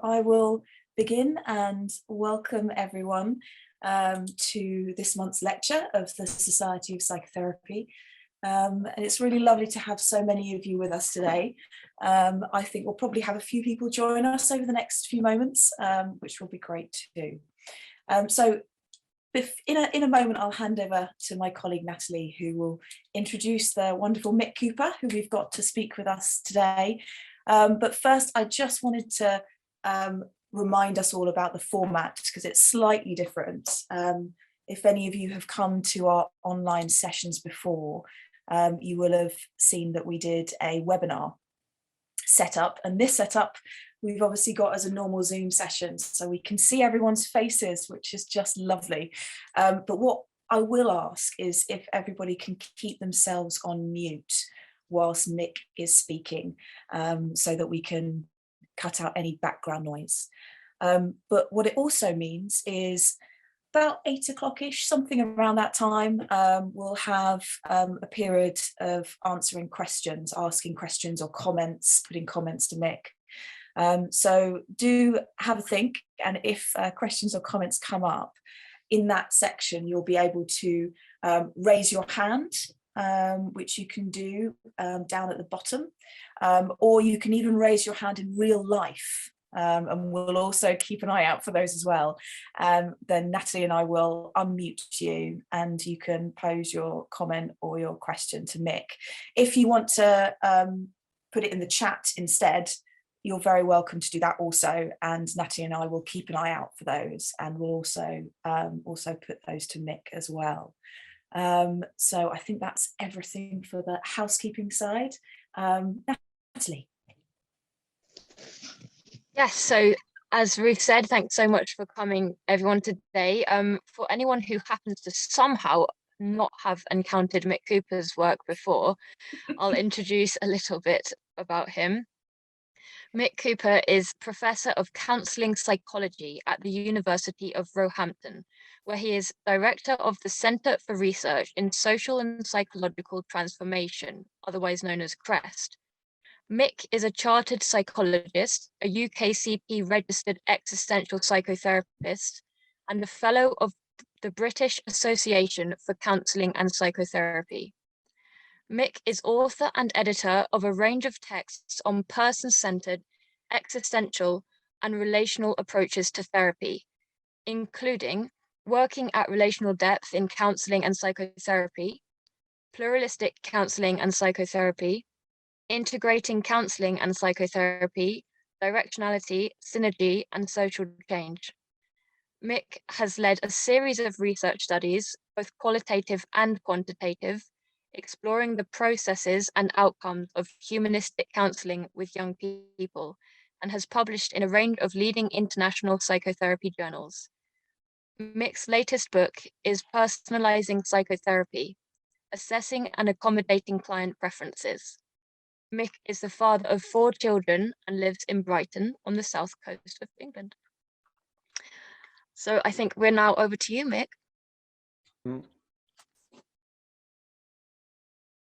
I will begin and welcome everyone to this month's lecture of the Society of Psychotherapy. And it's really lovely to have so many of you with us today. I think we'll probably have a few people join us over the next few moments, which will be great too. So in a moment, I'll hand over to my colleague Natalie, who will introduce the wonderful Mick Cooper, who we've got to speak with us today. But first, I just wanted to remind us all about the format, because it's slightly different. If any of you have come to our online sessions before, you will have seen that we did a webinar setup, and this setup we've obviously got as a normal Zoom session, so we can see everyone's faces, which is just lovely. But what I will ask is if everybody can keep themselves on mute whilst Mick is speaking, so that we can cut out any background noise. But what it also means is about 8 o'clock-ish, something around that time, we'll have a period of answering questions, asking questions or comments, putting comments to Mick. So do have a think, and if questions or comments come up in that section, you'll be able to raise your hand, which you can do down at the bottom, or you can even raise your hand in real life, and we'll also keep an eye out for those as well. Then Natalie and I will unmute you and you can pose your comment or your question to Mick. If you want to put it in the chat instead, you're very welcome to do that also, and Natalie and I will keep an eye out for those, and we'll also put those to Mick as well. So I think that's everything for the housekeeping side. Natalie. Yes, so as Ruth said, thanks so much for coming, everyone, today. For anyone who happens to somehow not have encountered Mick Cooper's work before, I'll introduce a little bit about him. Mick Cooper is Professor of Counselling Psychology at the University of Roehampton, where he is Director of the Centre for Research in Social and Psychological Transformation, otherwise known as CREST. Mick is a chartered psychologist, a UKCP registered existential psychotherapist, and a fellow of the British Association for Counselling and Psychotherapy. Mick is author and editor of a range of texts on person-centered, existential, and relational approaches to therapy, including Working at Relational Depth in Counselling and Psychotherapy, Pluralistic Counselling and Psychotherapy, Integrating Counselling and Psychotherapy, Directionality, Synergy, and Social Change. Mick has led a series of research studies, both qualitative and quantitative, exploring the processes and outcomes of humanistic counselling with young people, and has published in a range of leading international psychotherapy journals. Mick's latest book is Personalising Psychotherapy, Assessing and Accommodating Client Preferences. Mick is the father of 4 children and lives in Brighton on the south coast of England. So I think we're now over to you, Mick.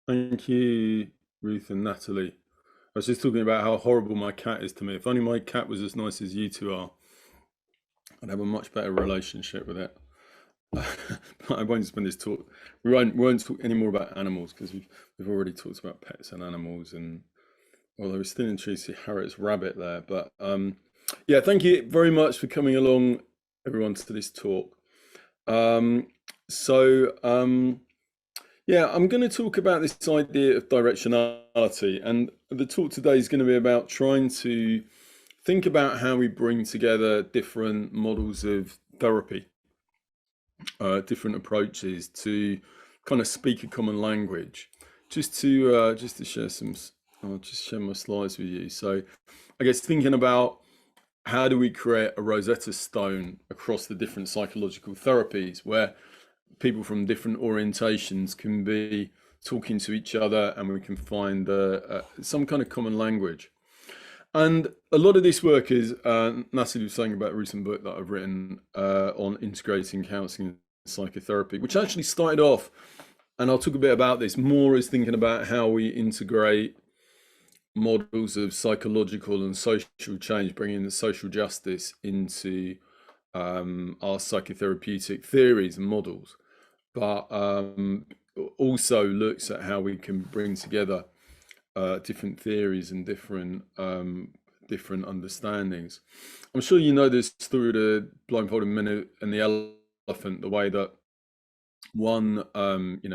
Thank you, Ruth and Natalie. I was just talking about how horrible my cat is to me. If only my cat was as nice as you two are, I'd have a much better relationship with it. I won't spend this talk. We won't talk any more about animals, because we've already talked about pets and animals, and although we're still in Tracy Harriet's rabbit there. But yeah, thank you very much for coming along, everyone, to this talk. Yeah, I'm going to talk about this idea of directionality, and the talk today is going to be about trying to think about how we bring together different models of therapy, different approaches to kind of speak a common language. Just to share some, I'll just share my slides with you. So I guess thinking about how do we create a Rosetta Stone across the different psychological therapies, where people from different orientations can be talking to each other and we can find some kind of common language. And a lot of this work is, Natalie was saying about a recent book that I've written on integrating counselling and psychotherapy, which actually started off, and I'll talk a bit about this more, as thinking about how we integrate models of psychological and social change, bringing the social justice into our psychotherapeutic theories and models, but also looks at how we can bring together different theories and different understandings. I'm sure you know this through the blindfolded minute and the elephant, the way that one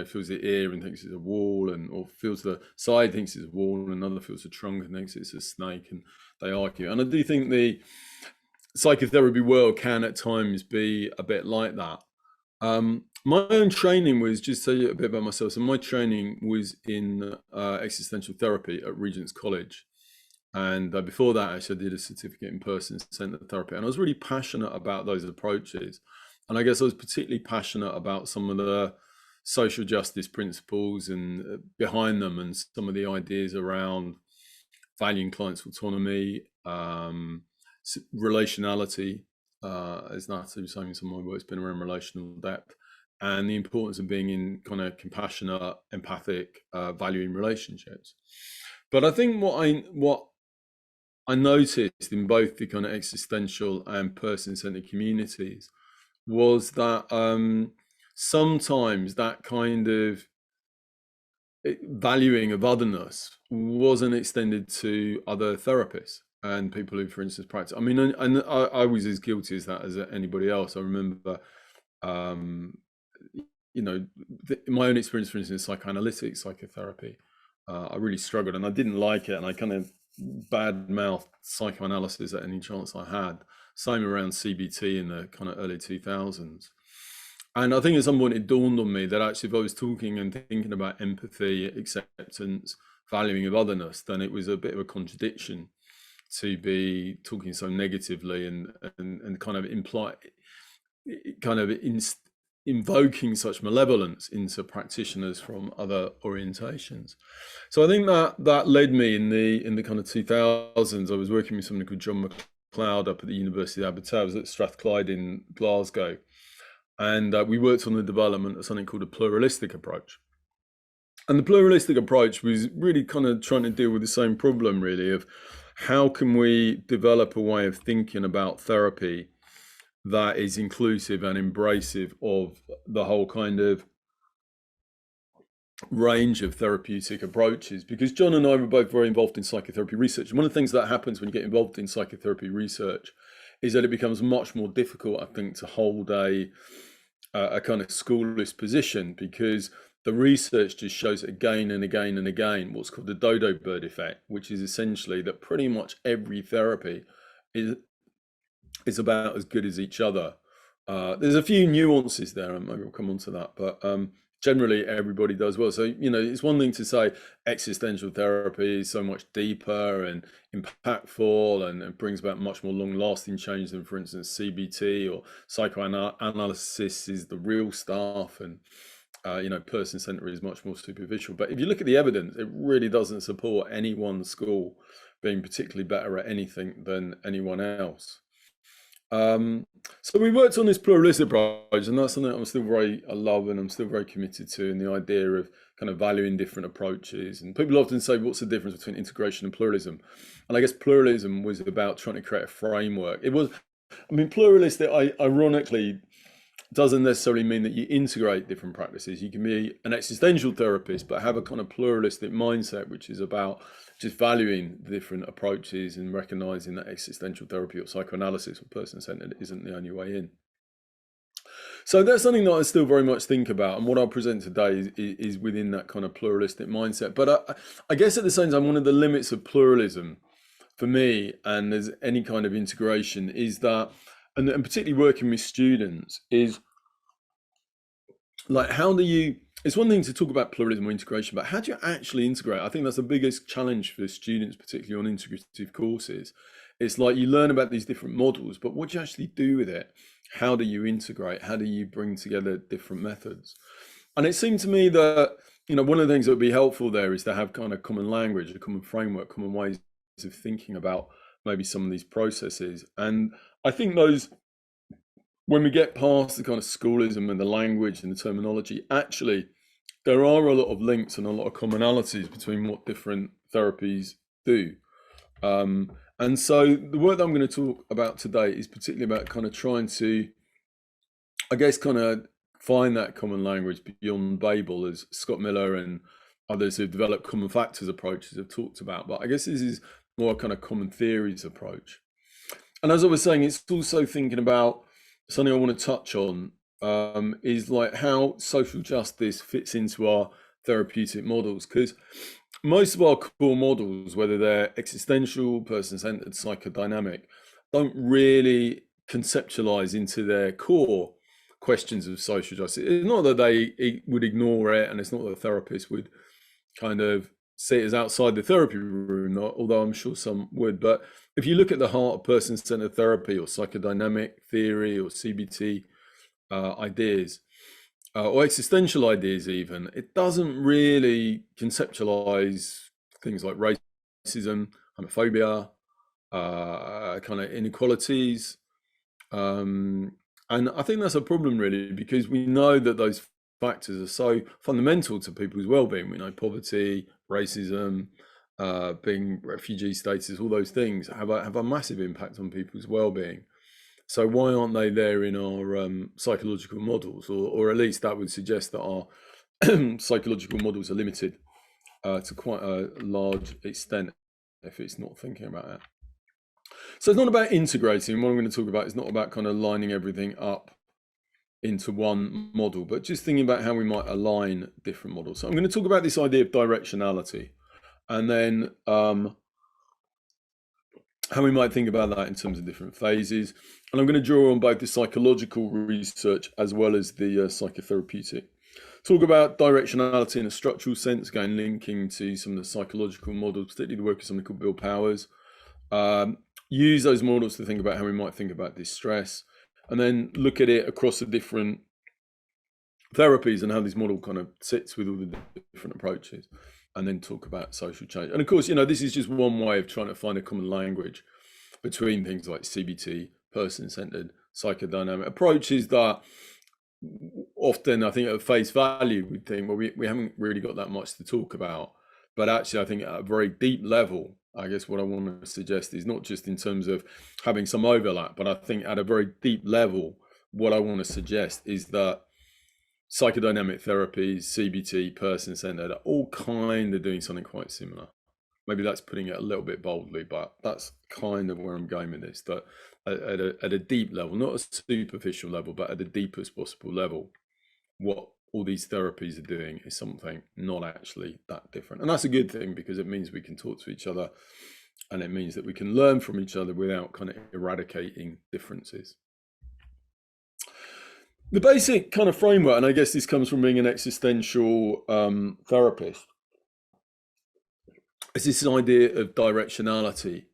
feels the ear and thinks it's a wall, or feels the side, thinks it's a wall, and another feels the trunk and thinks it's a snake, and they argue. And I do think the psychotherapy world can at times be a bit like that. My own training was, just to tell you a bit about myself, so my training was in existential therapy at Regent's College. And before that, actually, I did a certificate in person-centered therapy. And I was really passionate about those approaches. And I guess I was particularly passionate about some of the social justice principles and behind them, and some of the ideas around valuing clients' autonomy, relationality, as Natalie was saying, some of my work's been around relational depth, and the importance of being in kind of compassionate, empathic, valuing relationships. But I think what I noticed in both the kind of existential and person-centered communities was that sometimes that kind of valuing of otherness wasn't extended to other therapists and people who, for instance, practice. I mean, and I was as guilty as that as anybody else. I remember, my own experience, for instance, psychoanalytic psychotherapy. I really struggled, and I didn't like it, and I kind of bad-mouthed psychoanalysis at any chance I had. Same around CBT in the kind of early 2000s. And I think at some point it dawned on me that actually if I was talking and thinking about empathy, acceptance, valuing of otherness, then it was a bit of a contradiction to be talking so negatively and kind of invoking such malevolence into practitioners from other orientations. So I think that led me in the kind of 2000s. I was working with somebody called John McLeod up at the University of Aberystwyth. I was at Strathclyde in Glasgow, and we worked on the development of something called a pluralistic approach. And the pluralistic approach was really kind of trying to deal with the same problem, really, of how can we develop a way of thinking about therapy that is inclusive and embracive of the whole kind of range of therapeutic approaches. Because John and I were both very involved in psychotherapy research. And one of the things that happens when you get involved in psychotherapy research is that it becomes much more difficult, I think, to hold a kind of schoolist position, because the research just shows again and again and again what's called the dodo bird effect, which is essentially that pretty much every therapy is about as good as each other. There's a few nuances there, and maybe we'll come on to that, but generally everybody does well. So, it's one thing to say existential therapy is so much deeper and impactful and brings about much more long-lasting change than, for instance, CBT or psychoanalysis is the real stuff, and person-centered is much more superficial. But if you look at the evidence, it really doesn't support any one school being particularly better at anything than anyone else. So we worked on this pluralistic approach, and that's something I love and I'm still very committed to, in the idea of kind of valuing different approaches. And people often say, what's the difference between integration and pluralism? And I guess pluralism was about trying to create a framework. Pluralistic, ironically, doesn't necessarily mean that you integrate different practices. You can be an existential therapist, but have a kind of pluralistic mindset, which is about just valuing different approaches and recognizing that existential therapy or psychoanalysis or person-centered isn't the only way in. So that's something that I still very much think about, and what I'll present today is within that kind of pluralistic mindset. But I guess at the same time, one of the limits of pluralism for me, and as any kind of integration, is that, and particularly working with students, is like, it's one thing to talk about pluralism or integration, but how do you actually integrate? I think that's the biggest challenge for students, particularly on integrative courses. It's like, you learn about these different models, but what do you actually do with it? How do you integrate? How do you bring together different methods? And it seemed to me that, one of the things that would be helpful there is to have kind of common language, a common framework, common ways of thinking about maybe some of these processes. And I think when we get past the kind of schoolism and the language and the terminology, actually, there are a lot of links and a lot of commonalities between what different therapies do. And so the work that I'm going to talk about today is particularly about kind of trying to, I guess, kind of find that common language beyond Babel, as Scott Miller and others who've developed common factors approaches have talked about. But I guess this is more a kind of common theories approach. And as I was saying, it's also thinking about something I want to touch on, is like how social justice fits into our therapeutic models, because most of our core models, whether they're existential, person-centered, psychodynamic, don't really conceptualize into their core questions of social justice. It's not that they would ignore it, and it's not that a therapist would kind of see it as outside the therapy room, although I'm sure some would. But if you look at the heart of person-centered therapy or psychodynamic theory or CBT ideas, or existential ideas even, it doesn't really conceptualize things like racism, homophobia, kind of inequalities. And I think that's a problem, really, because we know that those factors are so fundamental to people's well-being. We know poverty, racism, being refugee status, all those things have a massive impact on people's well-being. So why aren't they there in our psychological models, or at least that would suggest that our psychological models are limited to quite a large extent if it's not thinking about that. So it's not about integrating. What I'm going to talk about is not about kind of lining everything up into one model, but just thinking about how we might align different models. So I'm going to talk about this idea of directionality, and then how we might think about that in terms of different phases. And I'm going to draw on both the psychological research as well as the psychotherapeutic. Talk about directionality in a structural sense, again, linking to some of the psychological models, particularly the work of somebody called Bill Powers. Use those models to think about how we might think about distress, and then look at it across the different therapies and how this model kind of sits with all the different approaches, and then talk about social change. And of course, this is just one way of trying to find a common language between things like CBT, person-centered, psychodynamic approaches that often, I think, at face value, we'd think, well, we haven't really got that much to talk about. But actually, I think at a very deep level, I guess what I want to suggest is not just in terms of having some overlap, but I think at a very deep level, what I want to suggest is that psychodynamic therapies, CBT, person-centered, are all kind of doing something quite similar. Maybe that's putting it a little bit boldly, but that's kind of where I'm going with this, that at a deep level, not a superficial level, but at the deepest possible level, what all these therapies are doing is something not actually that different. And that's a good thing, because it means we can talk to each other, and it means that we can learn from each other without kind of eradicating differences. The basic kind of framework, and I guess this comes from being an existential therapist, is this idea of directionality,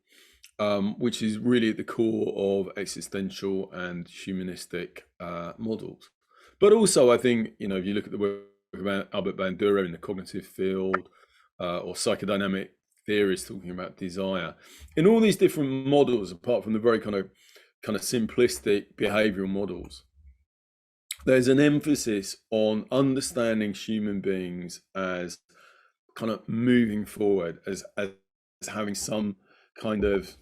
which is really at the core of existential and humanistic models. But also, I think, if you look at the work about Albert Bandura in the cognitive field, or psychodynamic theorists talking about desire, in all these different models, apart from the very kind of simplistic behavioral models, there's an emphasis on understanding human beings as kind of moving forward, as having some kind of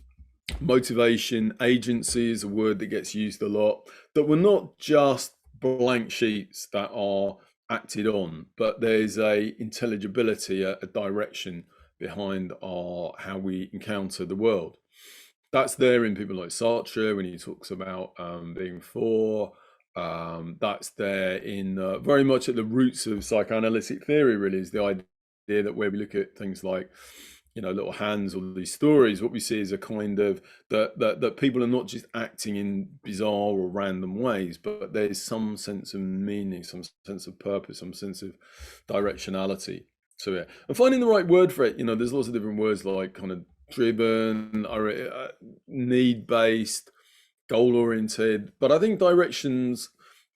motivation. Agency is a word that gets used a lot, that we're not just blank sheets that are acted on, but there's a intelligibility, a direction behind how we encounter the world. That's there in people like Sartre when he talks about being for. That's there in very much at the roots of psychoanalytic theory, really, is the idea that where we look at things like little hands or these stories, what we see is a kind of that people are not just acting in bizarre or random ways, but there's some sense of meaning, some sense of purpose, some sense of directionality to it. And finding the right word for it, there's lots of different words, like kind of driven, need-based, goal-oriented. But I think directions,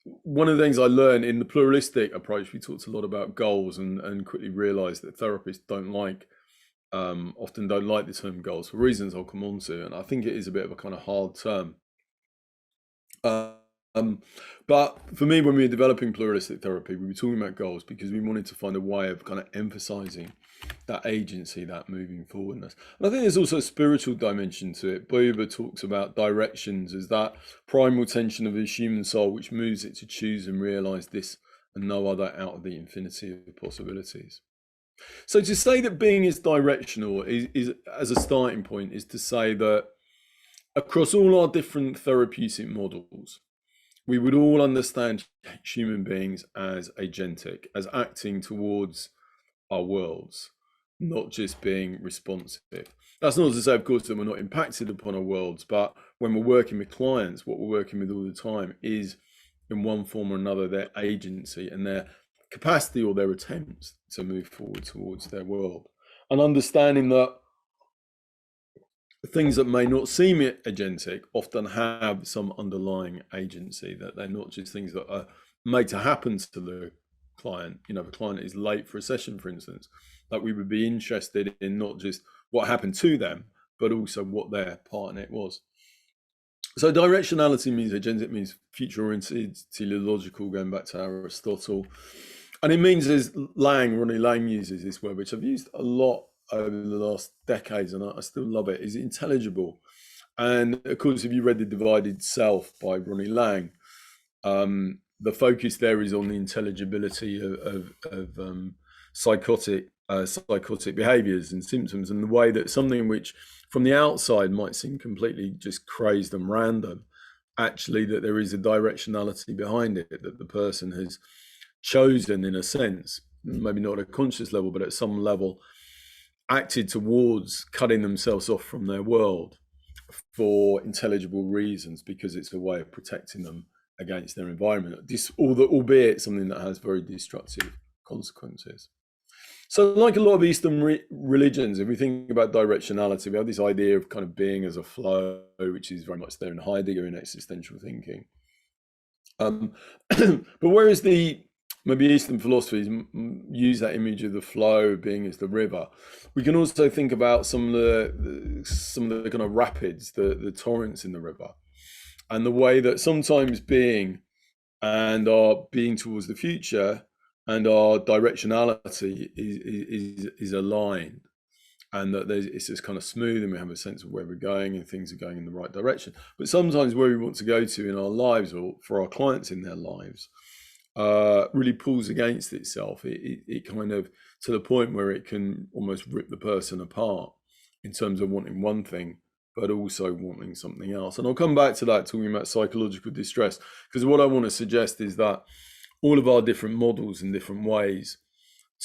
one of the things I learned in the pluralistic approach, we talked a lot about goals, and quickly realized that therapists often don't like the term goals for reasons I'll come on to, and I think it is a bit of a kind of hard term. But for me, when we were developing pluralistic therapy, we were talking about goals because we wanted to find a way of kind of emphasizing that agency, that moving forwardness. And I think there's also a spiritual dimension to it. Buber talks about directions as that primal tension of his human soul, which moves it to choose and realize this and no other out of the infinity of possibilities. So to say that being is directional is as a starting point, is to say that across all our different therapeutic models, we would all understand human beings as agentic, as acting towards our worlds, not just being responsive. That's not to say, of course, that we're not impacted upon our worlds, but when we're working with clients, what we're working with all the time is, in one form or another, their agency and their capacity or their attempts to move forward towards their world. And understanding that things that may not seem agentic often have some underlying agency, that they're not just things that are made to happen to the client. You know, if a client is late for a session, for instance, that we would be interested in not just what happened to them, but also what their part in it was. So directionality means agentic, means future-oriented, teleological, going back to Aristotle. And it means, as Ronnie Lang uses this word, which I've used a lot over the last decades, and I still love it, is intelligible. And of course, if you read The Divided Self by Ronnie Lang, the focus there is on the intelligibility of psychotic behaviors and symptoms, and the way that something which from the outside might seem completely just crazed and random, actually that there is a directionality behind it, that the person has chosen, in a sense, maybe not at a conscious level, but at some level, acted towards cutting themselves off from their world for intelligible reasons, because it's a way of protecting them against their environment, albeit something that has very destructive consequences. So like a lot of Eastern religions, if we think about directionality, we have this idea of kind of being as a flow, which is very much there in Heidegger in existential thinking. But whereas maybe Eastern philosophies use that image of the flow being as the river, we can also think about some of the kind of rapids, the torrents in the river, and the way that sometimes being and our being towards the future and our directionality is aligned, and that it's just kind of smooth, and we have a sense of where we're going and things are going in the right direction. But sometimes where we want to go to in our lives, or for our clients in their lives, really pulls against itself. It kind of, to the point where it can almost rip the person apart in terms of wanting one thing, but also wanting something else. And I'll come back to that, talking about psychological distress, because what I want to suggest is that all of our different models in different ways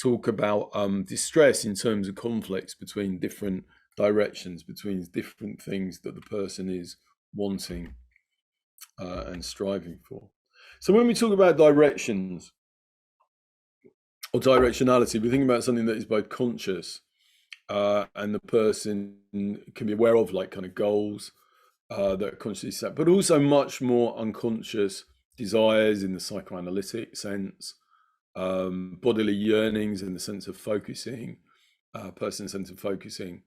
talk about distress in terms of conflicts between different directions, between different things that the person is wanting and striving for. So when we talk about directions or directionality, we think about something that is both conscious and the person can be aware of, like kind of goals that are consciously set, but also much more unconscious desires in the psychoanalytic sense, bodily yearnings in the sense of focusing, person sense of focusing,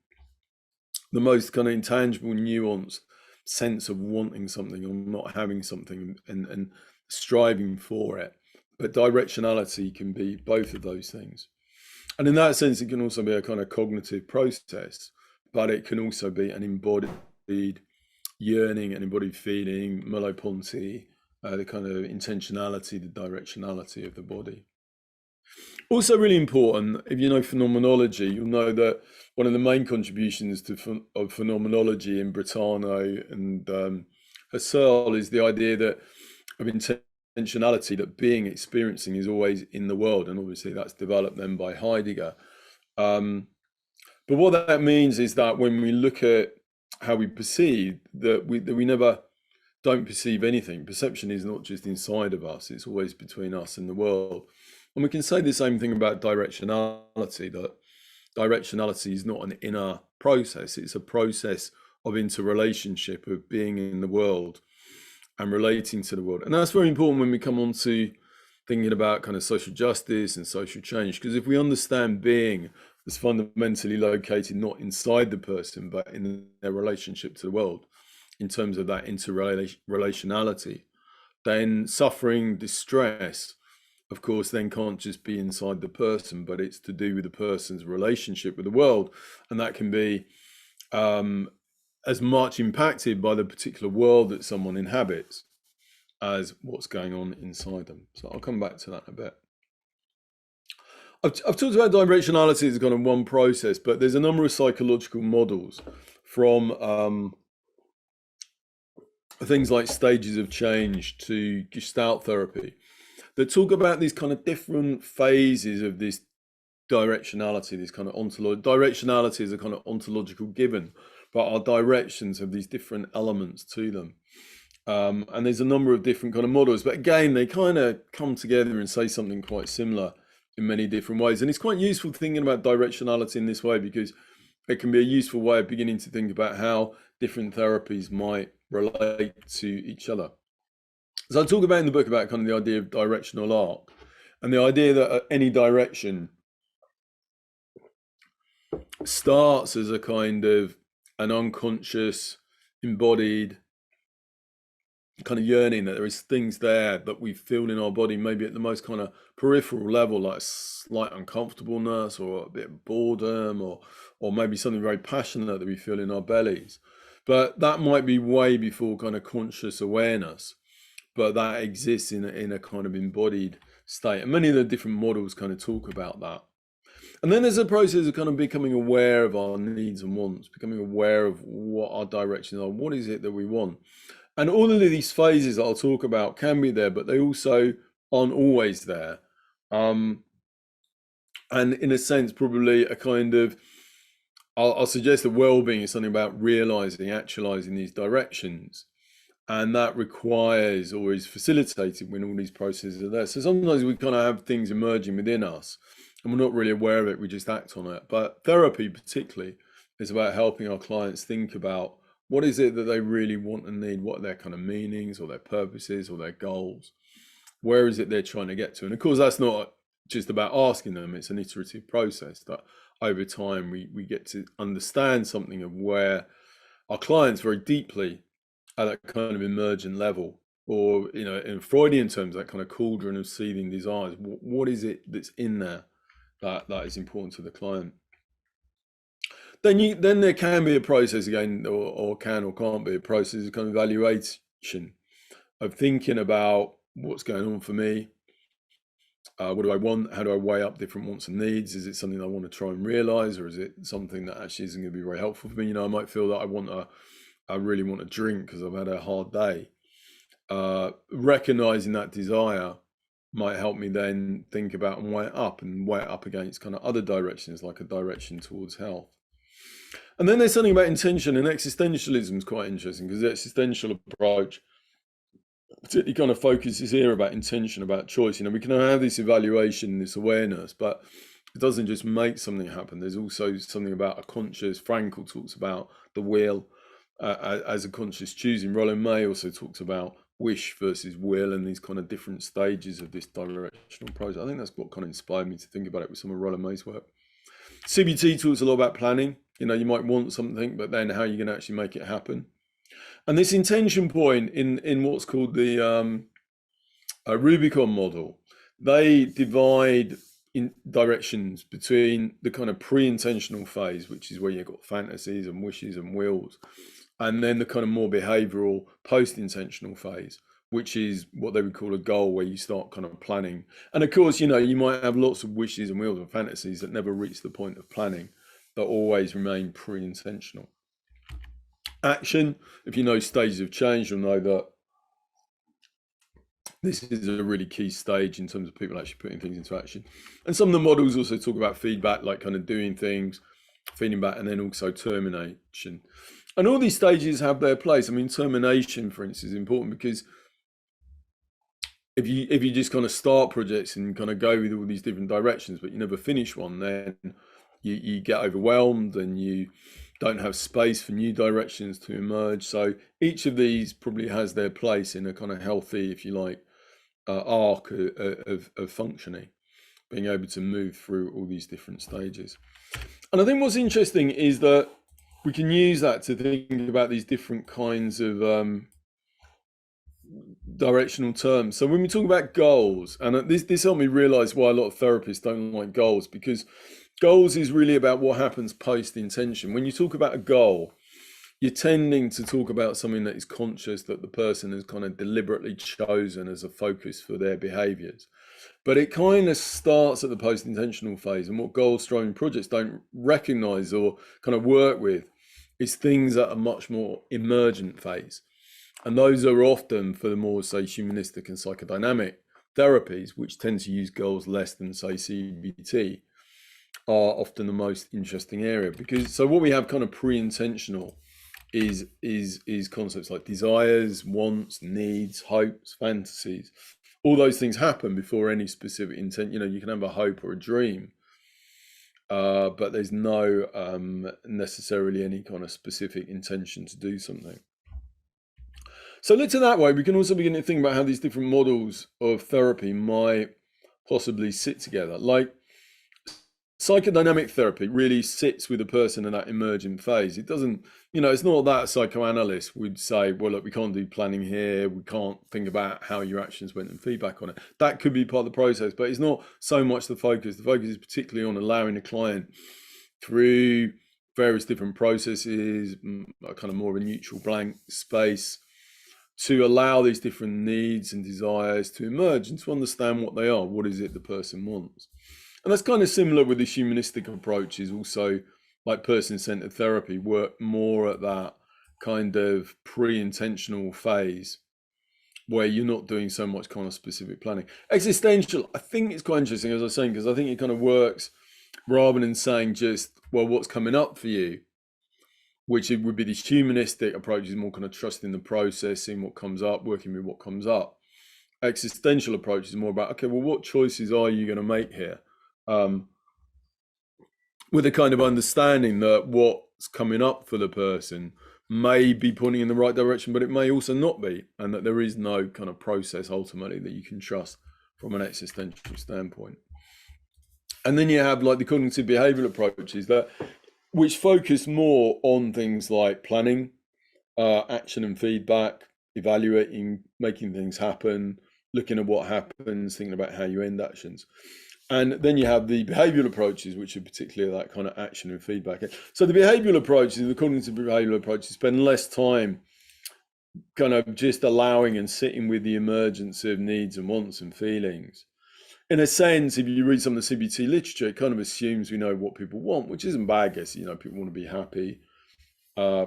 the most kind of intangible, nuanced sense of wanting something or not having something and striving for it. But directionality can be both of those things. And in that sense, it can also be a kind of cognitive process, but it can also be an embodied yearning, an embodied feeling, Merleau-Ponty, the kind of intentionality, the directionality of the body. Also really important, if you know phenomenology, you'll know that one of the main contributions of phenomenology in Brentano and Husserl is the idea that of intentionality, that being, experiencing is always in the world, and obviously that's developed then by Heidegger. But what that means is that when we look at how we perceive, that we never don't perceive anything. Perception is not just inside of us, it's always between us and the world. And we can say the same thing about directionality, that directionality is not an inner process, it's a process of interrelationship, of being in the world and relating to the world. And that's very important when we come on to thinking about kind of social justice and social change, because if we understand being as fundamentally located not inside the person, but in their relationship to the world, in terms of that interrelationality, then suffering, distress, of course, then can't just be inside the person, but it's to do with the person's relationship with the world. And that can be as much impacted by the particular world that someone inhabits as what's going on inside them. So I'll come back to that in a bit. I've talked about directionality as kind of one process, but there's a number of psychological models from things like stages of change to Gestalt therapy that talk about these kind of different phases of this directionality, this kind of directionality is a kind of ontological given, but our directions have these different elements to them. And there's a number of different kind of models, but again, they kind of come together and say something quite similar in many different ways. And it's quite useful thinking about directionality in this way, because it can be a useful way of beginning to think about how different therapies might relate to each other. So I talk about in the book about kind of the idea of directional arc, and the idea that any direction starts as a kind of an unconscious, embodied kind of yearning, that there is things there that we feel in our body, maybe at the most kind of peripheral level, like slight uncomfortableness or a bit of boredom, or maybe something very passionate that we feel in our bellies. But that might be way before kind of conscious awareness, but that exists in a kind of embodied state. And many of the different models kind of talk about that. And then there's a process of kind of becoming aware of our needs and wants, becoming aware of what our directions are, what is it that we want. And all of these phases that I'll talk about can be there, but they also aren't always there. And in a sense, probably a kind of, I'll suggest that well-being is something about realizing, actualizing these directions. And that requires, or is facilitated when all these processes are there. So sometimes we kind of have things emerging within us and we're not really aware of it, we just act on it. But therapy particularly is about helping our clients think about what is it that they really want and need, what are their kind of meanings or their purposes or their goals, where is it they're trying to get to. And of course, that's not just about asking them, it's an iterative process that over time we get to understand something of where our clients very deeply at that kind of emergent level, or, you know, in Freudian terms, that kind of cauldron of seething desires. What is it that's in there that is important to the client? Then there can be a process again, or can or can't be a process of kind of evaluation of thinking about what's going on for me. What do I want? How do I weigh up different wants and needs? Is it something I want to try and realize, or is it something that actually isn't going to be very helpful for me? You know, I might feel that I really want a drink because I've had a hard day. Recognizing that desire might help me then think about and weigh it up against kind of other directions, like a direction towards health. And then there's something about intention, and existentialism is quite interesting, because the existential approach particularly kind of focuses here about intention, about choice. You know, we can have this evaluation, this awareness, but it doesn't just make something happen. There's also something about a conscious. Frankl talks about the will as a conscious choosing. Rollo May also talks about wish versus will and these kind of different stages of this directional process. I think that's what kind of inspired me to think about it with some of Rollo May's work. CBT talks a lot about planning. You know, you might want something, but then how you can actually make it happen. And this intention point in what's called the Rubicon model, they divide in directions between the kind of pre-intentional phase, which is where you've got fantasies and wishes and wills, and then the kind of more behavioral post-intentional phase, which is what they would call a goal, where you start kind of planning. And of course, you know, you might have lots of wishes and wills and fantasies that never reach the point of planning, but always remain pre-intentional. Action, if you know stages of change, you'll know that this is a really key stage in terms of people actually putting things into action. And some of the models also talk about feedback, like kind of doing things, feeding back, and then also termination. And all these stages have their place. I mean, termination, for instance, is important, because if you just kind of start projects and kind of go with all these different directions, but you never finish one, then you get overwhelmed and you don't have space for new directions to emerge. So each of these probably has their place in a kind of healthy, if you like, arc of functioning, being able to move through all these different stages. And I think what's interesting is that we can use that to think about these different kinds of directional terms. So when we talk about goals, and this helped me realize why a lot of therapists don't like goals, because goals is really about what happens post intention. When you talk about a goal, you're tending to talk about something that is conscious, that the person has kind of deliberately chosen as a focus for their behaviors. But it kind of starts at the post-intentional phase, and what goal-striving projects don't recognize or kind of work with is things at a much more emergent phase. And those are often for the more, say, humanistic and psychodynamic therapies, which tend to use goals less than, say, CBT, are often the most interesting area. Because so what we have kind of pre-intentional is concepts like desires, wants, needs, hopes, fantasies. All those things happen before any specific intent. You know, you can have a hope or a dream, but there's no necessarily any kind of specific intention to do something. So looked at that way, we can also begin to think about how these different models of therapy might possibly sit together. Like psychodynamic therapy really sits with a person in that emergent phase. It doesn't, you know, it's not that a psychoanalyst would say, well, look, we can't do planning here. We can't think about how your actions went and feedback on it. That could be part of the process, but it's not so much the focus. The focus is particularly on allowing the client through various different processes, kind of more of a neutral blank space, to allow these different needs and desires to emerge and to understand what they are. What is it the person wants? And that's kind of similar with the humanistic approaches. Also, like person-centered therapy, work more at that kind of pre-intentional phase where you're not doing so much kind of specific planning. Existential, I think it's quite interesting, as I was saying, because I think it kind of works rather than saying just, well, what's coming up for you, which it would be this humanistic approach, is more kind of trusting the process, seeing what comes up, working with what comes up. Existential approach is more about, okay, well, what choices are you going to make here? With a kind of understanding that what's coming up for the person may be pointing in the right direction, but it may also not be, and that there is no kind of process ultimately that you can trust from an existential standpoint. And then you have like the cognitive behavioral approaches that which focus more on things like planning, action and feedback, evaluating, making things happen, looking at what happens, thinking about how you end actions. And then you have the behavioral approaches, which are particularly that kind of action and feedback. So the behavioral approaches, the cognitive behavioral approaches, spend less time kind of just allowing and sitting with the emergence of needs and wants and feelings. In a sense, if you read some of the CBT literature, it kind of assumes we know what people want, which isn't bad, I guess. You know, people want to be happy.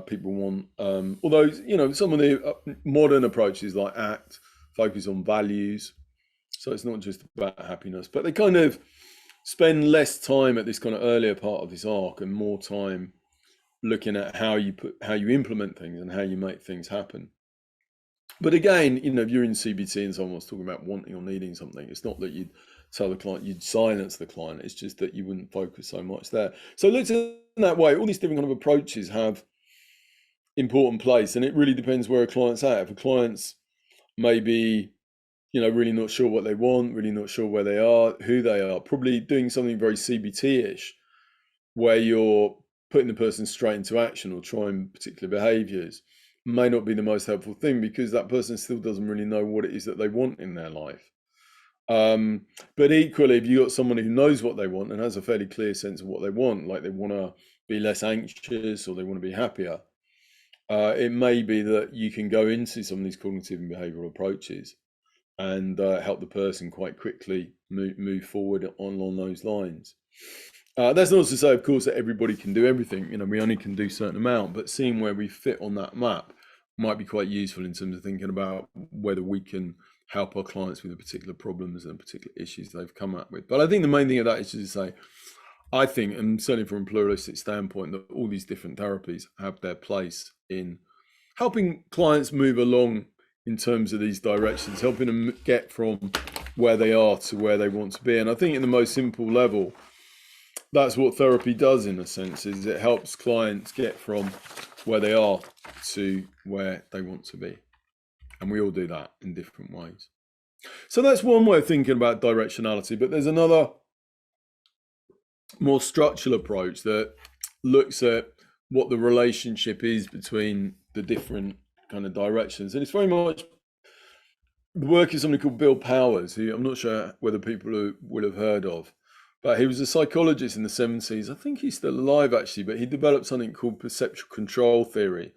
People want, although, you know, some of the modern approaches like ACT focus on values. So it's not just about happiness, but they kind of spend less time at this kind of earlier part of this arc and more time looking at how you implement things and how you make things happen. But again, you know, if you're in CBT and someone was talking about wanting or needing something, it's not that you'd tell the client, you'd silence the client. It's just that you wouldn't focus so much there. So looked at that way, all these different kind of approaches have important place, and it really depends where a client's at. If a client's maybe, you know, really not sure what they want, really not sure where they are, who they are, probably doing something very CBT-ish, where you're putting the person straight into action or trying particular behaviors, may not be the most helpful thing, because that person still doesn't really know what it is that they want in their life. But equally, if you've got someone who knows what they want and has a fairly clear sense of what they want, like they want to be less anxious or they want to be happier, it may be that you can go into some of these cognitive and behavioral approaches and help the person quite quickly move forward along those lines. That's not to say, of course, that everybody can do everything. You know, we only can do a certain amount, but seeing where we fit on that map might be quite useful in terms of thinking about whether we can help our clients with the particular problems and particular issues they've come up with. But I think the main thing of that is to say, I think, and certainly from a pluralistic standpoint, that all these different therapies have their place in helping clients move along in terms of these directions, helping them get from where they are to where they want to be. And I think in the most simple level, that's what therapy does in a sense, is it helps clients get from where they are to where they want to be. And we all do that in different ways. So that's one way of thinking about directionality, but there's another more structural approach that looks at what the relationship is between the different kind of directions. And it's very much the work is somebody called Bill Powers, who I'm not sure whether people will have heard of, but he was a psychologist in the 70s. I think he's still alive actually, but he developed something called perceptual control theory,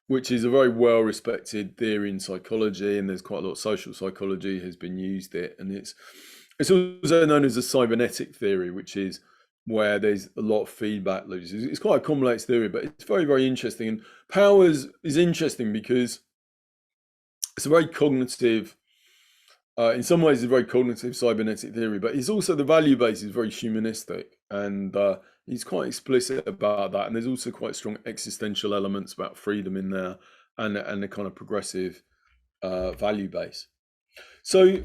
which is a very well-respected theory in psychology, and there's quite a lot of social psychology has been used it, and it's also known as the cybernetic theory, which is where there's a lot of feedback loops. It's quite a complex theory, but it's very, very interesting. And Powers is interesting because it's a very cognitive, in some ways, it's a very cognitive cybernetic theory, but it's also, the value base is very humanistic, and he's quite explicit about that. And there's also quite strong existential elements about freedom in there, and the kind of progressive value base. So,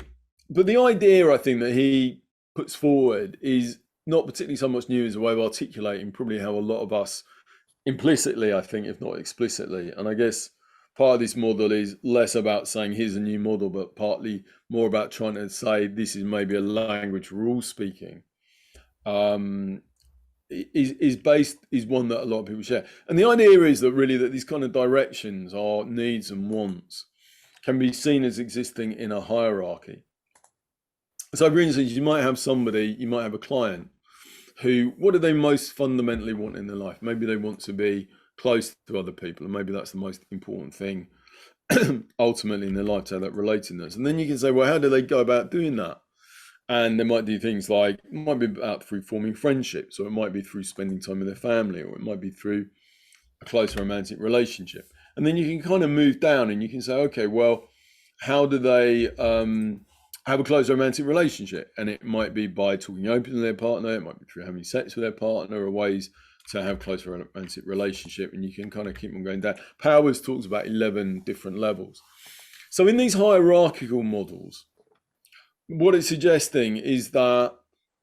but the idea I think that he puts forward is not particularly so much new as a way of articulating probably how a lot of us implicitly, I think, if not explicitly. And I guess part of this model is less about saying here's a new model, but partly more about trying to say this is maybe a language we're all speaking. Is one that a lot of people share. And the idea is that really that these kind of directions, our needs and wants, can be seen as existing in a hierarchy. So for instance, you might have a client who, what do they most fundamentally want in their life? Maybe they want to be close to other people, and maybe that's the most important thing ultimately in their life, to have that relatedness. And then you can say, well, how do they go about doing that? And they might do things like, it might be about through forming friendships, or it might be through spending time with their family, or it might be through a close romantic relationship. And then you can kind of move down and you can say, okay, well, how do they have a close romantic relationship? And it might be by talking openly to their partner, it might be through having sex with their partner, or ways to have close romantic relationship, and you can kind of keep on going down. Powers talks about 11 different levels. So in these hierarchical models, what it's suggesting is that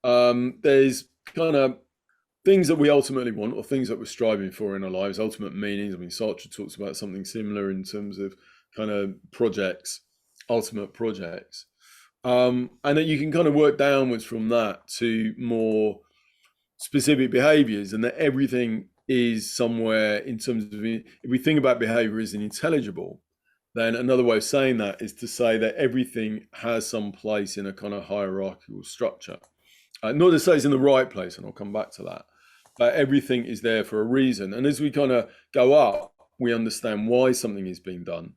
there's kind of things that we ultimately want, or things that we're striving for in our lives, ultimate meanings. I mean, Sartre talks about something similar in terms of kind of projects, ultimate projects. And that you can kind of work downwards from that to more specific behaviors, and that everything is somewhere in terms of, if we think about behavior as intelligible, then another way of saying that is to say that everything has some place in a kind of hierarchical structure. Not to say it's in the right place, and I'll come back to that, but everything is there for a reason. And as we kind of go up, we understand why something is being done.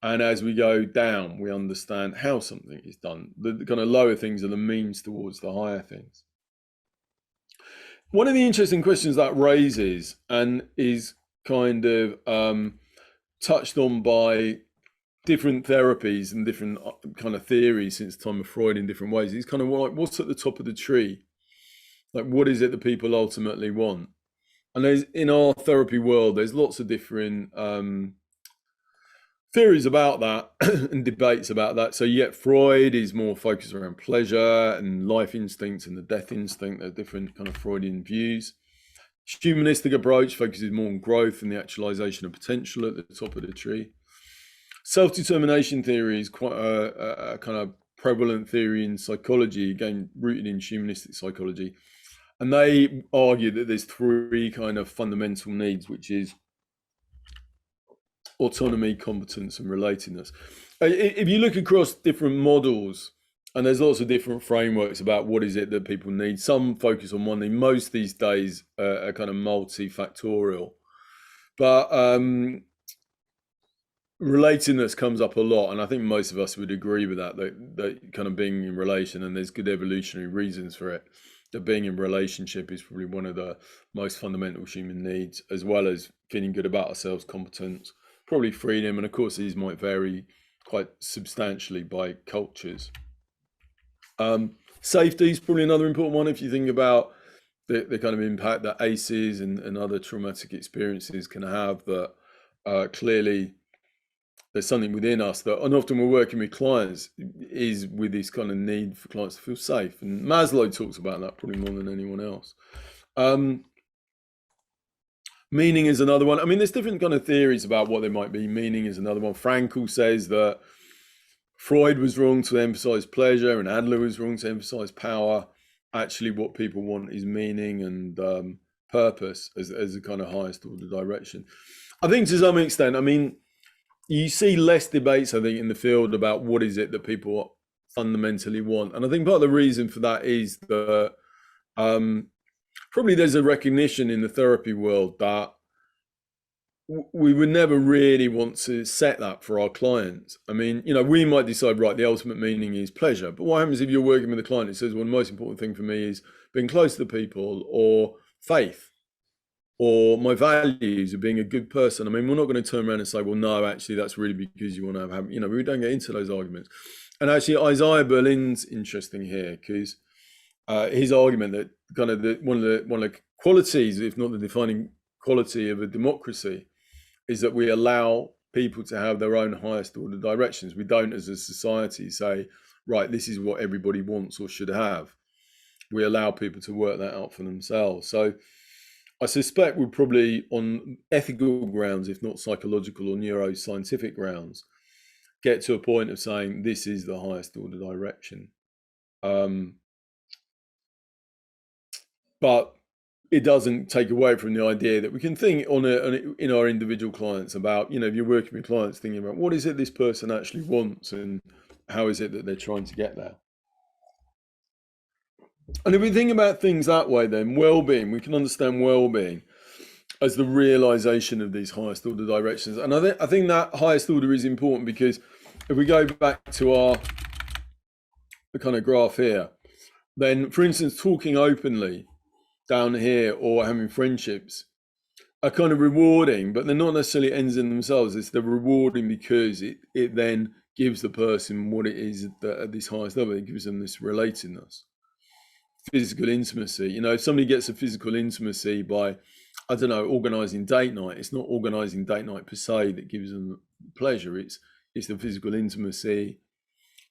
And as we go down, we understand how something is done. The kind of lower things are the means towards the higher things. One of the interesting questions that raises, and is kind of touched on by different therapies and different kind of theories since the time of Freud in different ways, is kind of like, what's at the top of the tree? Like, what is it that people ultimately want? And there's, in our therapy world, there's lots of different theories about that and debates about that. So you get Freud is more focused around pleasure and life instinct and the death instinct. There are different kind of Freudian views. Humanistic approach focuses more on growth and the actualization of potential at the top of the tree. Self-determination theory is quite a kind of prevalent theory in psychology, again rooted in humanistic psychology. And they argue that there's three kind of fundamental needs, which is autonomy, competence, and relatedness. If you look across different models, and there's lots of different frameworks about what is it that people need, some focus on one thing. Most these days are kind of multifactorial, but relatedness comes up a lot, and I think most of us would agree with that kind of being in relation, and there's good evolutionary reasons for it, that being in relationship is probably one of the most fundamental human needs, as well as feeling good about ourselves, competence, probably freedom, and of course these might vary quite substantially by cultures. Safety is probably another important one if you think about the kind of impact that ACEs and other traumatic experiences can have, that clearly there's something within us that, and often we're working with clients, is with this kind of need for clients to feel safe. And Maslow talks about that probably more than anyone else. Meaning is another one. I mean, there's different kind of theories about what they might be. Meaning is another one. Frankl says that Freud was wrong to emphasize pleasure and Adler was wrong to emphasize power. Actually, what people want is meaning and purpose as a kind of highest order direction. I think to some extent, I mean, you see less debates, I think, in the field about what is it that people fundamentally want. And I think part of the reason for that is that probably there's a recognition in the therapy world that we would never really want to set that for our clients. I mean, you know, we might decide, right, the ultimate meaning is pleasure. But what happens if you're working with a client who says, well, the most important thing for me is being close to people, or faith, or my values of being a good person? I mean, we're not going to turn around and say, well, no, actually, that's really because you want to have, you know, we don't get into those arguments. And actually, Isaiah Berlin's interesting here, because his argument that kind of one of the qualities, if not the defining quality of a democracy, is that we allow people to have their own highest order directions. We don't, as a society, say, right, this is what everybody wants or should have. We allow people to work that out for themselves. So I suspect we're probably, on ethical grounds, if not psychological or neuroscientific grounds, get to a point of saying this is the highest order direction. But it doesn't take away from the idea that we can think in our individual clients about, you know, if you're working with clients, thinking about what is it this person actually wants and how is it that they're trying to get there. And if we think about things that way, then well-being, we can understand well-being as the realization of these highest order directions. And I think that highest order is important, because if we go back to the kind of graph here, then, for instance, talking openly down here, or having friendships, are kind of rewarding, but they're not necessarily ends in themselves. It's they're rewarding because it then gives the person what it is that at this highest level, it gives them this relatedness, physical intimacy. You know, if somebody gets a physical intimacy by, I don't know, organizing date night, it's not organizing date night per se that gives them pleasure. It's the physical intimacy